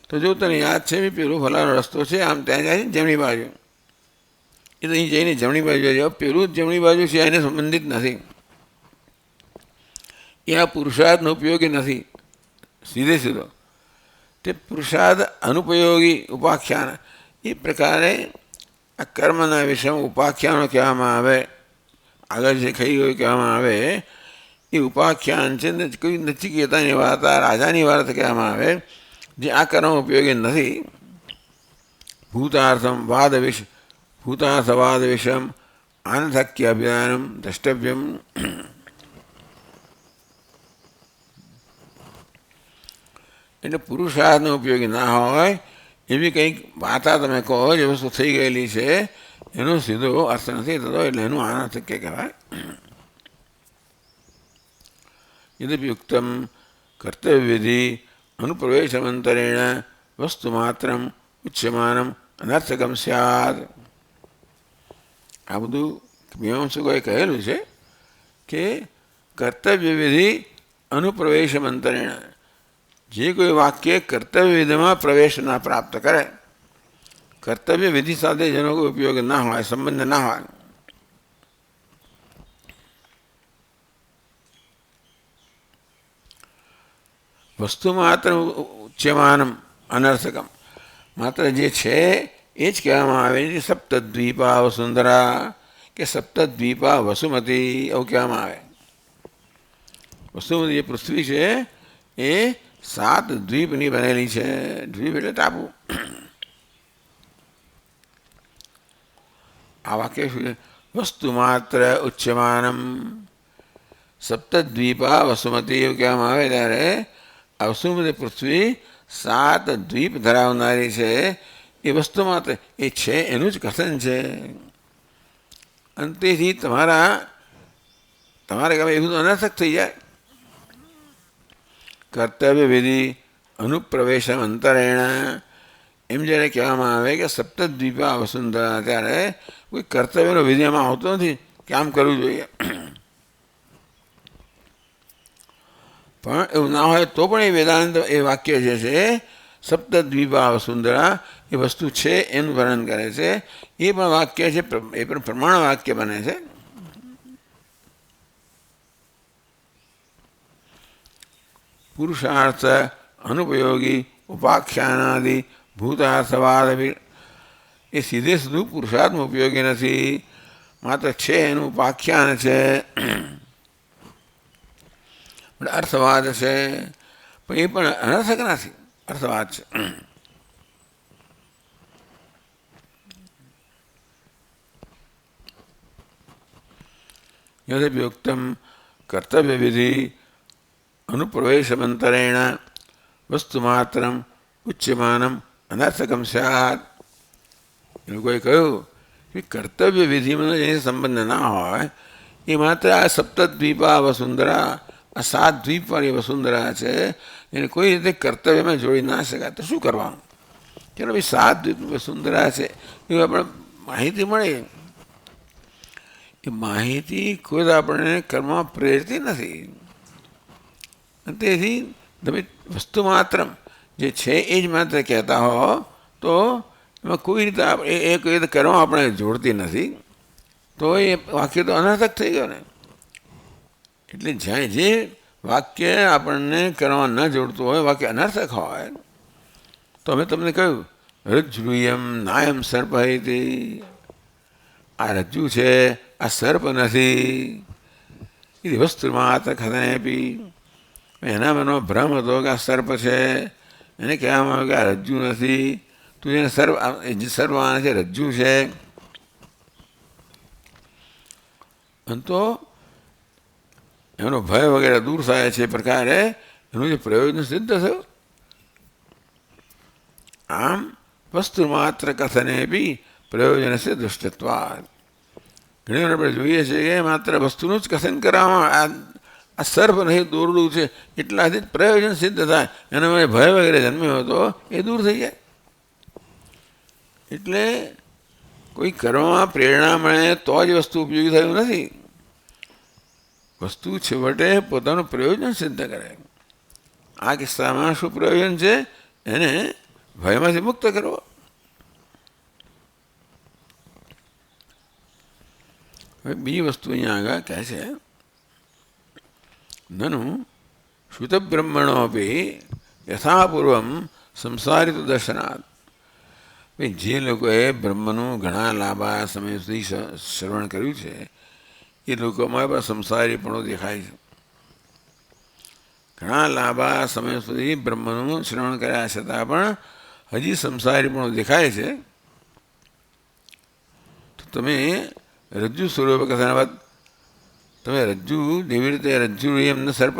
તો જો તને યાદ છે બી પેલું ફલાનો રસ્તો છે, આમ ત્યાં જાય છે જમણી બાજુ, એ તો અહીં જઈને જમણી બાજુ જાય, પેલું જ જમણી બાજુ છે એને સંબંધિત નથી, એ આ પુરુષાર્થનો ઉપયોગી નથી. સીધે સીધો તે પુરુષાર્થ અનુપયોગી ઉપાખ્યાન, એ પ્રકારે આ કર્મના વિષયમાં ઉપાખ્યાનો કહેવામાં આવે, આગળ જે ખાઈ ગયું કહેવામાં આવે, એ ઉપાખ્યાન છે ને કોઈ નચિકેતાની વાર્તા, રાજાની વાર્તા કહેવામાં આવે, જે આ કર્મ ઉપયોગી નથી. ભૂતાર્થવાદ વિષમ આનથક્ય અભિધાનમ દ્રષ્ટવ્યમ. એટલે પુરુષાર્થનો ઉપયોગી ના હોય એવી કંઈક વાર્તા તમે કહો જે વસ્તુ થઈ ગયેલી છે એનો સીધો અર્થ નથી થતો, એટલે એનું અનર્થક્ય કહેવાય. યદ્યપિ ઉક્તમ કર્તવ્યવિધિ અનુપ્રવેશમંતરેણ વસ્તુ માત્રમ ઉચ્યમાનમ અનર્થકમ સ્યાદ. આ બધું મીમાંસકોએ કહેલું છે કે કર્તવ્યવિધિ અનુપ્રવેશમંતરેણ, જે કોઈ વાક્ય કર્તવ્ય વિધિમાં પ્રવેશ ના પ્રાપ્ત કરે, કર્તવ્ય વિધિ સાથે જેનો કોઈ ઉપયોગ ના હોય, સંબંધ ના હોય, વસ્તુ માત્ર ઉચ્યમાનમ અનર્થકમ, માત્ર જે છે એ જ કહેવામાં આવે છે. સપ્તદ્વીપા વસુંધરા કે સપ્તદ્વીપા વસુમતી એવું કહેવામાં આવે. વસુમતી જે પૃથ્વી છે એ 7 દ્વીપની બનેલી છે. દ્વીપ એટલે ટાપુ. આ વાક્ય શું છે? વસ્તુ માત્ર ઉચ્યમાનમ સપ્તદ્વીપા વસુમતી એવું કહેવામાં આવે ત્યારે આ વસુમતી પૃથ્વી 7 દ્વીપ ધરાવનારી છે, એ વસ્તુ માત્ર એ છે એનું જ કથન છે. અને તેથી તમારે કહેવાય એ બધું અનર્થક થઈ જાય. કર્તવ્ય વિધિ અનુપ્રવેશમ અંતરેણ એમ જ્યારે કહેવામાં આવે કે સપ્તદ્વીપા વસુંધરા, ત્યારે કોઈ કર્તવ્યનો વિધિ એમાં આવતો નથી કે આમ કરવું જોઈએ. પણ એવું ના હોય તો પણ એ વેદાંત એ વાક્ય જે છે સપ્તદ્વીપા વસુંધરા એ વસ્તુ છે એનું વર્ણન કરે છે. એ પણ વાક્ય છે, એ પણ પ્રમાણ વાક્ય બને છે. પુરુષાર્થ અનુપયોગી ઉપાખ્યાનાદિ ભૂતાર્થવાદ એ સીધે સીધું પુરુષાર્થમાં ઉપયોગી નથી, માત્ર છે એનું ઉપાખ્યાન છે, અર્થવાદ છે, પણ એ પણ અનર્થક નથી, અર્થવાદ છે. યદ્યપિ ઉક્તમ કર્તવ્ય વિધિ અનુપ્રવેશમંતરેણ વસ્તુ માત્રમ ઉચ્યમાનમ અનર્થકમ સ્યાત. એ લોકોએ કહ્યું કે કર્તવ્ય વિધિમાં જે સંબંધ ના હોય, એ માત્ર આ સપ્તદ્વીપા વસુંધરા, આ 7 દ્વીપવાળી વસુંધરા છે, એને કોઈ રીતે કર્તવ્યમાં જોડી ના શકાય. તો શું કરવાનું? ચાલો ભાઈ 7 દ્વીપ વસુંધરા છે એવી આપણે માહિતી મળે, એ માહિતી કોઈ આપણને કર્મમાં પ્રેરતી નથી. તેથી તમે વસ્તુ માત્ર જે છે એ જ માત્ર કહેતા હો તો એમાં કોઈ રીતે એ કોઈ રીતે કર્મ આપણે જોડતી નથી, તો એ વાક્ય તો અનર્થક થઈ ગયો ને. એટલે જ્યાં જે વાક્ય આપણને કર્મ ન જોડતું હોય, વાક્ય અનર્થક હોય, તો અમે તમને કહ્યું રજ્જુયમ નાયમ સર્પ હતી, આ રજ્જુ છે આ સર્પ નથી. એ વસ્તુ માત્ર ખતનેપી, એના મનમાં ભ્રમ હતો કે આ સર્પ છે, એને કહેવામાં આવ્યું કે આ રજ્જુ નથી, તું એને સર્પ માને છે રજ્જુ છે. અને તો એનો ભય વગેરે દૂર થાય છે. એ પ્રકારે એનું જે પ્રયોજન સિદ્ધ થયું. આમ વસ્તુ માત્ર કથને બી પ્રયોજન છે દુષ્ટત્વાદ. ઘણી વાર આપણે જોઈએ છીએ કે માત્ર વસ્તુનું જ કથન કરવામાં આ સર્પ નહીં દોરડું છે એટલાથી જ પ્રયોજન સિદ્ધ થાય. એના મને ભય વગેરે જન્મ્યો હતો એ દૂર થઈ જાય. એટલે કોઈ કરવામાં પ્રેરણા મળે તો જ વસ્તુ ઉપયોગી થયું નથી. વસ્તુ છેવટે પોતાનું પ્રયોજન સિદ્ધ કરે. આ કિસ્સામાં શું પ્રયોજન છે? એને ભયમાંથી મુક્ત કરવો. હવે બીજી વસ્તુ અહીંયા આગળ કહે છે, નનુ શુતબ્રહ્મણોપી યથાપૂર્વમ સંસારિત દર્શનાત. જે લોકોએ બ્રહ્મનું ઘણા લાંબા સમય સુધી શ્રવણ કર્યું છે એ લોકોમાં પણ સંસારીપણો દેખાય છે. ઘણા લાંબા સમય સુધી બ્રહ્મનું શ્રવણ કર્યા છતાં પણ હજી સંસારીપણો દેખાય છે. તો તમે રજ્જુ સ્વરૂપ કથન બાદ તમે રજ્જુ જેવી રીતે રજ્જુ એમને સર્પ,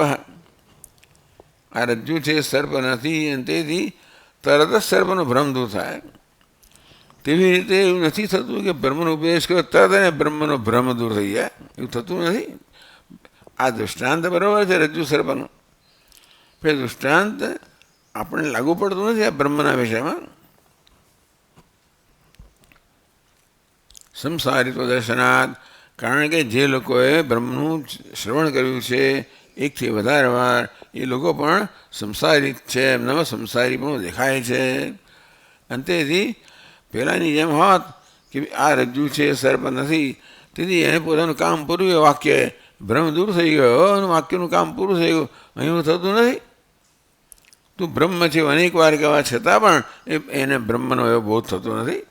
આ રજ્જુ છે સર્પ નથી અને તેથી તરત જ સર્પનો ભ્રમ દૂર થાય. તેવી રીતે એવું નથી થતું કે બ્રહ્મનો ઉપદેશ કર્યો તરત એને બ્રહ્મનો ભ્રમ દૂર થઈ જાય. એવું થતું નથી. આ દૃષ્ટાંત બરાબર છે રજ્જુ સર્પનું, પણ દૃષ્ટાંત આપણને લાગુ પડતું નથી આ બ્રહ્મના વિષયમાં. સંસારિત્વ દર્શનાત, કારણ કે જે લોકોએ બ્રહ્મનું શ્રવણ કર્યું છે એકથી વધારે વાર એ લોકો પણ સંસારિત છે, એમનામાં સંસારી પણ દેખાય છે. અને તેથી પહેલાંની જેમ હોત કે આ રજ્જુ છે સર્પ નથી, તેથી એને પોતાનું કામ પૂરું, એ વાક્ય ભ્રમ દૂર થઈ ગયો અને વાક્યનું કામ પૂરું થઈ ગયું. અહીં થતું નથી. તું બ્રહ્મ છે અનેક વાર કહેવા છતાં પણ એને બ્રહ્મનો એવો બોધ થતો નથી.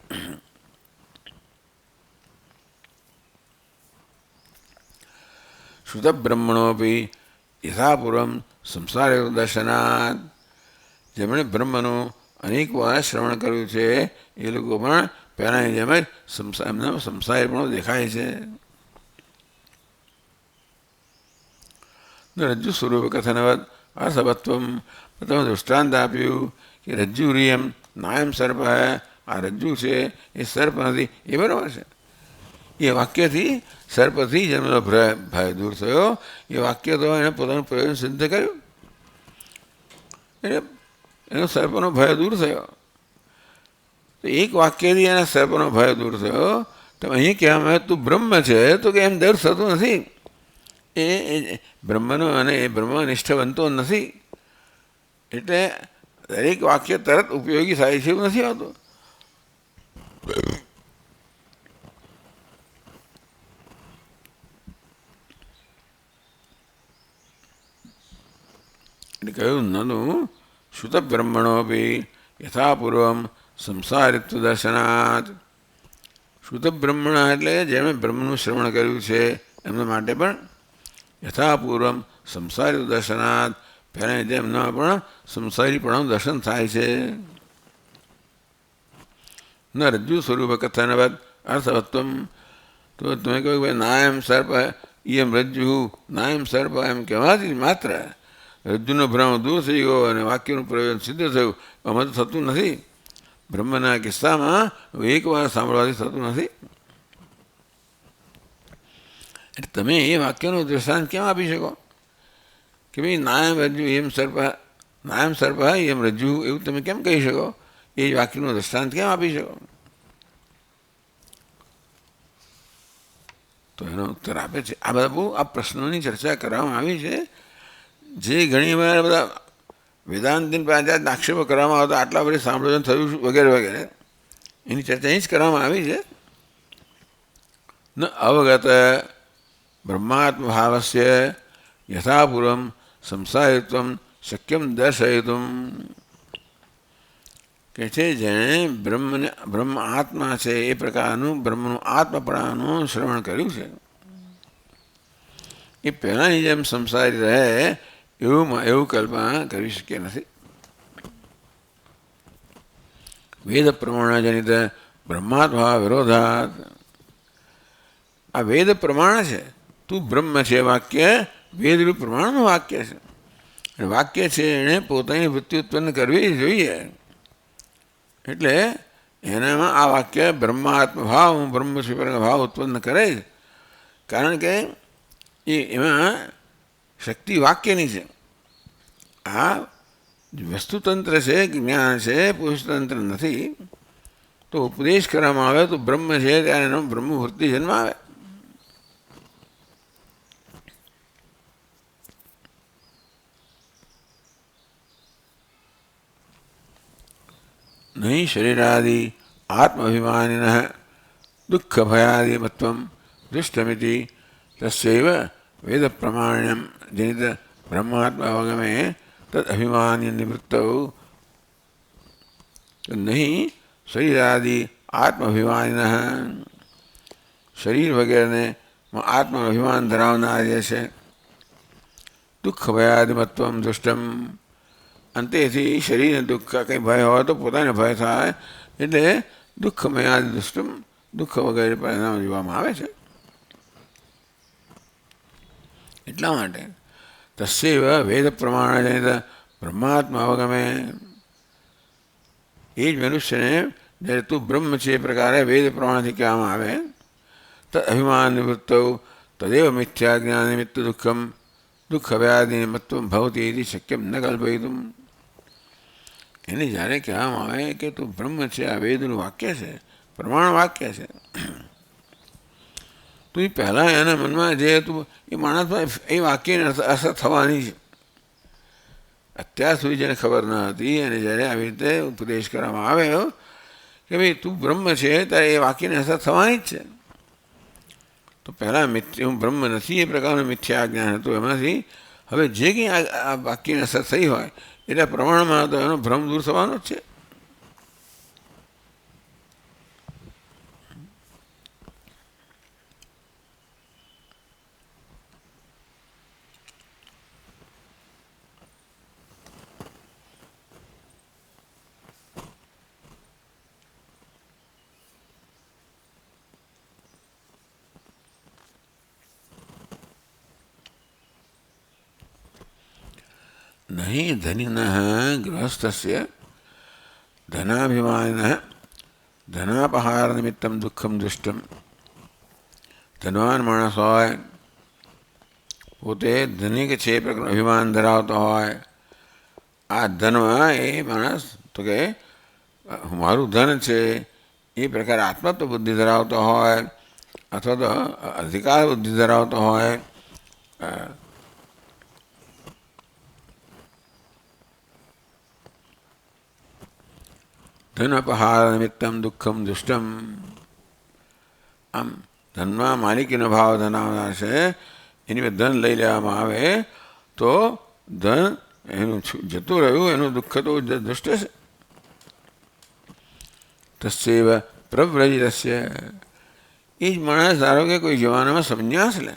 શુદ્ધ બ્રહ્મણોપી યથાપૂર્વમ સંસાર દર્શનાત, જેમણે બ્રહ્મનું અનેક વાર શ્રવણ કર્યું છે એ લોકો પણ પહેલાંની જેમ જ એમના સંસારીપણો દેખાય છે. રજ્જુ સ્વરૂપ કથનવત અસવત્વમ, તમે દૃષ્ટાંત આપ્યું કે રજ્જુ રિયમ નાયમ સર્પ હે, આ રજ્જુ છે એ સર્પ નથી, એ બરાબર છે. એ વાક્યથી સર્પથી જેમનો ભય દૂર થયો એ વાક્ય તો એને પોતાનું પ્રયોજન સિદ્ધ કર્યું. એટલે એનો સર્પનો ભય દૂર થયો. તો એક વાક્યથી એના સર્પનો ભય દૂર થયો. તો અહીં કહેવામાં આવે તું બ્રહ્મ છે, તો કે એમ દર થતું નથી. એ બ્રહ્મનો અને એ બ્રહ્મનિષ્ઠ બનતો નથી. એટલે દરેક વાક્ય તરત ઉપયોગી થાય છે એવું નથી આવતું. એટલે કહ્યું નનુ શુત બ્રહ્મણોપી યથાપૂર્વમ સંસારિત્વ દર્શનાત. શુત બ્રહ્મણ એટલે જેમણે બ્રહ્મનું શ્રવણ કર્યું છે એમના માટે પણ યથાપૂર્વમ સંસારિત્વ દર્શનાત, પહેલાં જેમના પણ સંસારીપણાનું દર્શન થાય છે. ન રજ્જુ સ્વરૂપ કથનવત અર્થવત્વમ, તો તમે કહ્યું ભાઈ નાયમ સર્પ એમ રજ્જુ નાયમ સર્પ એમ કહેવાથી માત્ર રજ્જુનો ભ્રમ દૂર થઈ ગયો અને વાક્યનું પ્રયોજન સિદ્ધ થયું. આમાં તો થતું નથી. બ્રહ્મના કિસ્સામાં એકવાર સાંભળવાથી થતું નથી. એટલે તમે એ વાક્યનું દૃષ્ટાંત કેમ આપી શકો કે ભાઈ નાયમ રજ્જુ એમ સર્પ, નાયમ સર્પ એમ રજ્જુ, એવું તમે કેમ કહી શકો? એ વાક્યનું દૃષ્ટાંત કેમ આપી શકો? તો એનો ઉત્તર આપે છે. આ બધા બહુ આ પ્રશ્નોની ચર્ચા કરવામાં આવી છે, જે ઘણી વાર બધા વેદાંતિન પાસે આક્ષેપો કરવામાં આવતા આટલા બધી સાંભળવાનું થયું વગેરે વગેરે, એની ચર્ચા અહીં જ કરવામાં આવી છે. ન અવગત બ્રહ્માત્મ ભાવસ્ય યથાપૂર્વમ સંસારિત્વમ શક્યમ દર્શયિતુમ, કે છે જેણે બ્રહ્મ આત્મા છે એ પ્રકારનું બ્રહ્મનું આત્મપણાનું શ્રવણ કર્યું છે એ પહેલાંની જેમ સંસારી રહે એવું કલ્પના કરી શકીએ નથી. વેદ પ્રમાણજનિત બ્રહ્માત્મા વિરોધાત, આ વેદ પ્રમાણ છે. તું બ્રહ્મ છે વાક્ય વેદરૂપ પ્રમાણનું વાક્ય છે. અને વાક્ય છે એણે પોતાની વૃત્તિ ઉત્પન્ન કરવી જ જોઈએ. એટલે એનામાં આ વાક્ય બ્રહ્માત્મ ભાવ, હું બ્રહ્મ છું ભાવ ઉત્પન્ન કરે જ. કારણ કે એમાં શક્તિ વાક્યની છે. આ વસ્તુતંત્ર છે, જ્ઞાન છે, પુરુષતંત્ર નથી. તો ઉપદેશ કરવામાં આવે તો બ્રહ્મ છે ત્યારે એનો બ્રહ્મવૃત્તિ જન્મ આવે. નહીં શરીરાદિ આત્માભિમાનિન દુઃખ ભયાદિમત્વમ દુષ્ટમિતિ તસ્યૈવ વેદ પ્રમાણ્યમ જનિત બ્રહ્માત્મા અવગમે તદ અભિમાન્ય નિવૃત્તૌ. નહીં શરીરાદિ આત્માભિમાનિન, શરીર વગેરેને આત્મા અભિમાન ધરાવનાર જે છે, દુઃખ ભયાદિમત્વમ દુષ્ટમ, અંતેથી શરીરને દુઃખ કંઈ ભય હોય તો પોતાને ભય થાય એટલે દુઃખમયાદિ દુષ્ટમ, દુઃખ વગેરે પરિણામ જોવામાં આવે છે. એટલા માટે તસ્યૈવ વેદ પ્રમાણ જનિત બ્રહ્માત્મા અવગમે, એ જ મનુષ્યને જ્યારે તું બ્રહ્મ છે એ પ્રકારે વેદ પ્રમાણથી કહેવામાં આવે તો અભિમાન નિવૃત્તૌ તદેવ મિથ્યા જ્ઞાન નિમિત્ત દુઃખમ દુઃખ વ્યાધિ મત્વમ ભવતી એથી શક્યમ ન કલ્પયિતુમ. એને જ્યારે કહેવામાં આવે કે તું બ્રહ્મ છે, આ વેદનું વાક્ય છે, પ્રમાણ વાક્ય છે, તો એ પહેલાં એના મનમાં જે હતું એ માણસમાં એ વાક્યની અસર થવાની છે. અત્યાર સુધી જેને ખબર ન હતી અને જ્યારે આવી રીતે ઉપદેશ કરવામાં આવ્યો કે ભાઈ તું બ્રહ્મ છે ત્યારે એ વાક્યની અસર થવાની જ છે. તો પહેલાં હું બ્રહ્મ નથી એ પ્રકારનું મિથ્યા જ્ઞાન હતું. એમાંથી હવે જે કંઈ આ વાક્યની અસર થઈ હોય એટલે પ્રમાણમાં તો એનો ભ્રમ દૂર થવાનો જ છે. નહીં ધનિન ગૃહસ્થસ્ય ધનાભિમાનિન ધનાપહાર નિમિત્તમ દુઃખમ દુષ્ટમ. ધનવાન માણસ હોય, પોતે ધનિક છે એ પ્રકારનું અભિમાન ધરાવતો હોય, આ ધનમાં એ માણસ તો કે મારું ધન છે એ પ્રકારે આત્મત્વ બુદ્ધિ ધરાવતો હોય અથવા તો અધિકાર બુદ્ધિ ધરાવતો હોય, ધન અપહાર નિમિત્તમ દુઃખમ દુષ્ટમ. આમ ધનમાં માલિકીનો ભાવ ધરાવનાર છે, એની ધન લઈ લેવામાં આવે તો ધન એનું જતું રહ્યું એનું દુઃખ તો દુષ્ટ છે. તસ્યૈવ પ્રવ્રજિતસ્ય, એ જ માણસ ધારો કે કોઈ જવાનામાં સંન્યાસ લે,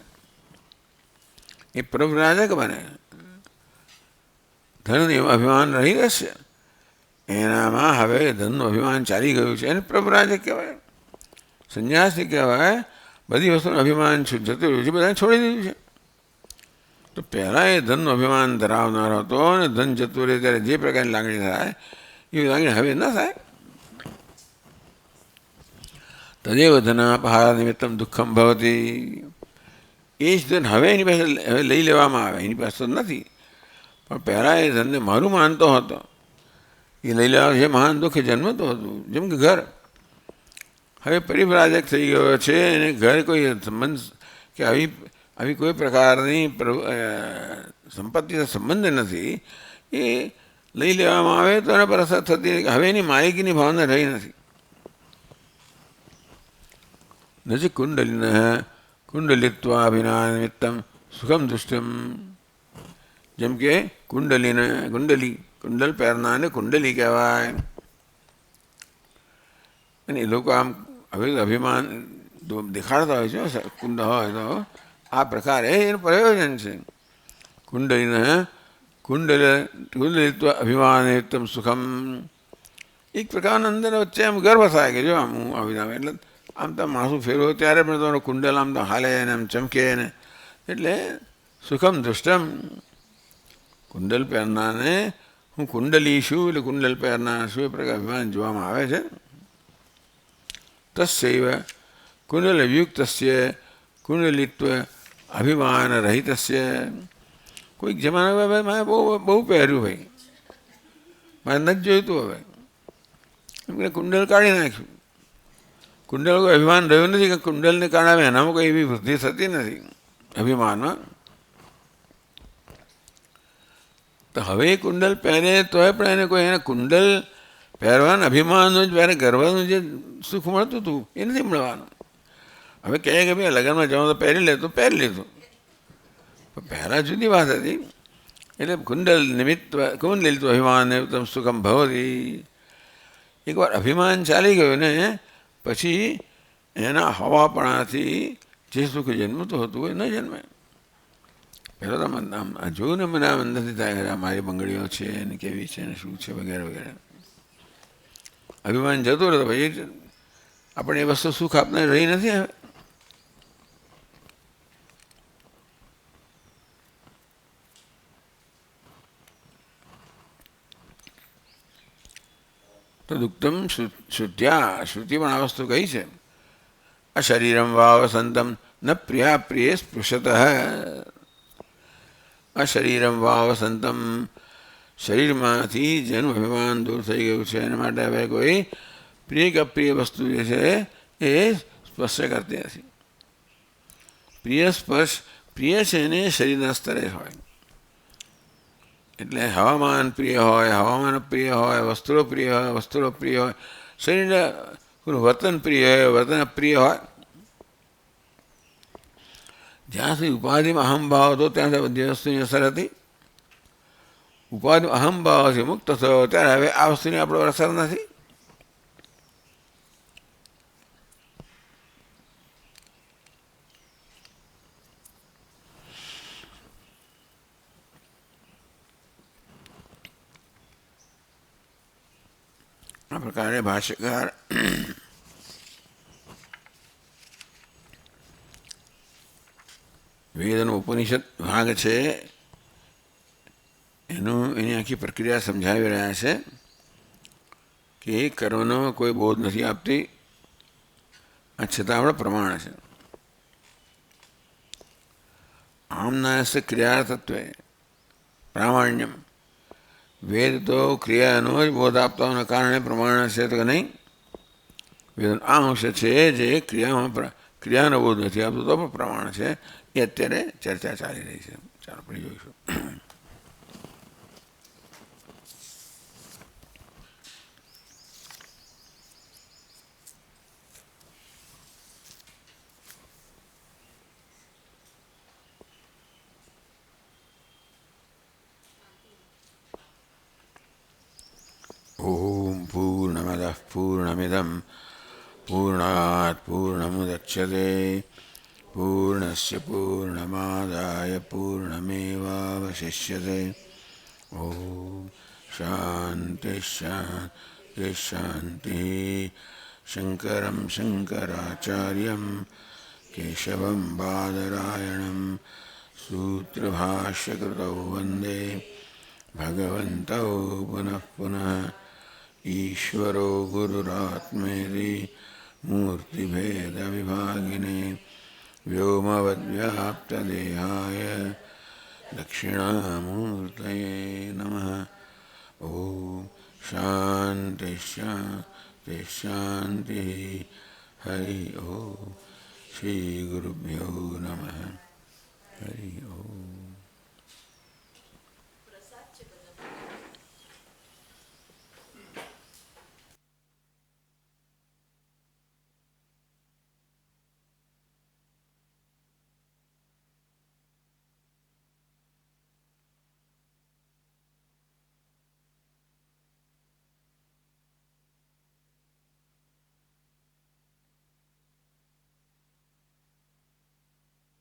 એ પ્રવ્રાજક બને, ધન એમાં અભિમાન રહી રહેશે, એનામાં હવે ધનનું અભિમાન ચાલી ગયું છે એને પ્રવ્રાજક કહેવાય. સંન્યાસી કહેવાય બધી વસ્તુનું અભિમાન જતું રહ્યું છે, બધાને છોડી દીધું છે. તો પહેલાં એ ધનનું અભિમાન ધરાવનાર હતો અને ધન જતું રહે ત્યારે જે પ્રકારની લાગણી થાય એ લાગણી હવે ન થાય. તદેવ ધનાપહાર નિમિત્તમ દુઃખમ ભવતી. એ જ ધન હવે એની પાસે હવે લઈ લેવામાં આવે, એની પાસે તો નથી, પણ પહેલાં એ ધનને મારું માનતો હતો, એ લઈ લેવા છે મહાન દુઃખ જન્મતું હતું. જેમ કે ઘર હવે પરિવ્રાજક થઈ ગયો છે અને ઘર કોઈ સંબંધ કે આવી કોઈ પ્રકારની સંપત્તિનો સંબંધ નથી, એ લઈ લેવામાં આવે તો એના પર અસર થતી નથી. હવે એની માલિકીની ભાવના રહી નથી. નજીક કુંડલિન કુંડલિત્વાભિના નિમિત્તમ સુખમ દુષ્ટમ. જેમ કે કુંડલ પહેરનારને કુંડલી કહેવાય. અને એ લોકો આમ હવે અભિમાન દેખાડતા હોય છે, કુંડ હોય તો આ પ્રકારે એનું પ્રયોજન છે. કુંડલિત્વ અભિમાનિત્તમ સુખમ. એક પ્રકારના અંદર વચ્ચે આમ ગર્વ થાય કે જો આમ હું આવી એટલે આમ તો માથું ફેરવો ત્યારે પણ તમારો કુંડલ આમ તો હાલે ને આમ ચમકે ને એટલે સુખમ દૃષ્ટમ. કુંડલ પહેરનારને હું કુંડલી છું એટલે કુંડલ પહેરનાર છું એ પ્રકાર અભિમાન જોવામાં આવે છે. તસ્યૈવ કુંડલયુક્તસ્ય કુંડલિત્વ અભિમાન રહિતસ્ય. કોઈક જમાના મારે બહુ બહુ પહેર્યું ભાઈ, મારે નથી જોઈતું હવે, એમ કે કુંડલ કાઢી નાખ્યું. કુંડલ કોઈ અભિમાન રહ્યું નથી કે કુંડલને કારણે એનામાં કોઈ એવી વૃદ્ધિ થતી નથી અભિમાનમાં. તો હવે કુંડલ પહેરે તોય પણ એને કોઈ એને કુંડલ પહેરવાનું અભિમાનનું જ પહેરે ગર્વનું જે સુખ મળતું હતું એ નથી મળવાનું. હવે કહે કે ભાઈ લગ્નમાં જવાનું તો પહેરી લે તો પહેરી લીધું, પહેલા જુદી વાત હતી. એટલે કુંડલ નિમિત્ત કુંડલિત અભિમાન તમ સુખમ ભવતી. એકવાર અભિમાન ચાલી ગયું ને પછી એના હવાપણાથી જે સુખ જન્મતું હતું એ ન જન્મે. પહેલાં તો આમ જોયું ને મને આમ અંદરથી થાય મારી બંગડીઓ છે ને કેવી છે ને શું છે વગેરે વગેરે. અભિમાન જતું રહે તો ભાઈ આપણે એ વસ્તુ સુખ આપને રહી નથી. હવે તો દુઃખમ શ્રુત્યા, શ્રુતિ પણ આ વસ્તુ કહી છે. આ શરીરમ વાવ સંતમ ન પ્રિયા પ્રિય સ્પૃશત. આ શરીરમ વાવ સંતમ, શરીરમાંથી જેનું અભિમાન દૂર થઈ ગયું છે એના માટે હવે કોઈ પ્રિય કે અપ્રિય વસ્તુ જે છે એ સ્પર્શ કરતી નથી. પ્રિય સ્પર્શ પ્રિય છે એને શરીરના સ્તરે હોય. એટલે હવામાન પ્રિય હોય, હવામાન પ્રિય હોય, વસ્ત્રો પ્રિય હોય, વસ્ત્રો પ્રિય હોય, શરીરના વર્તન પ્રિય હોય, વર્તન અપ્રિય હોય. જ્યાં સુધી ઉપાધિમાં અહમભાવ હતો ત્યાં સુધી બધી વસ્તુની અસર હતી. ઉપાધિમાં અહમભાવથી મુક્ત થયો ત્યારે હવે આ વસ્તુની આપણો અસર નથી. આ પ્રકારે ભાષ્યકાર વેદનો ઉપનિષદ ભાગ છે એની આખી પ્રક્રિયા સમજાવી રહ્યા છે કે કર્મનો કોઈ બોધ નથી આપતી, આ છતાં આપણે પ્રમાણ છે. આમનાસ્ય ક્રિયાતત્વે પ્રામાણ્યમ. વેદ તો ક્રિયાનો જ બોધ આપતાઓના કારણે પ્રમાણ છે તો કે નહીં. વેદ આ અંશ છે જે ક્રિયાનો બોધ નથી આપતો તો પણ પ્રમાણ છે. એ અત્યારે ચર્ચા ચાલી રહી છે. ચાલો આપણે જોઈશું. ઓમ પૂર્ણમદઃ પૂર્ણમિદં પૂર્ણાત પૂર્ણમુદચ્યતે પૂર્ણસ્ય પૂર્ણમાદાય પૂર્ણમેવાવશિષ્યતે. ઓમ શાંતિ શાંતિ શાંતિ. શંકરમ શંકરાચાર્યમ કેશવમ બાદરાયણમ સૂત્રભાષ્યકૃતૌ વંદે ભગવन्तौ પુનઃ પુનઃ. ઈશ્વરો ગુરુરાત્મેતિ મૂર્તિભેદવિભાગિને વ્યોમવદ્વ્યાપ્તદેહાય દક્ષિણામૂર્તયે નમઃ. ઓમ શાંતિ શાંતિ શાંતિ. હરિ ઓમ. શ્રી ગુરુભ્યો નમઃ.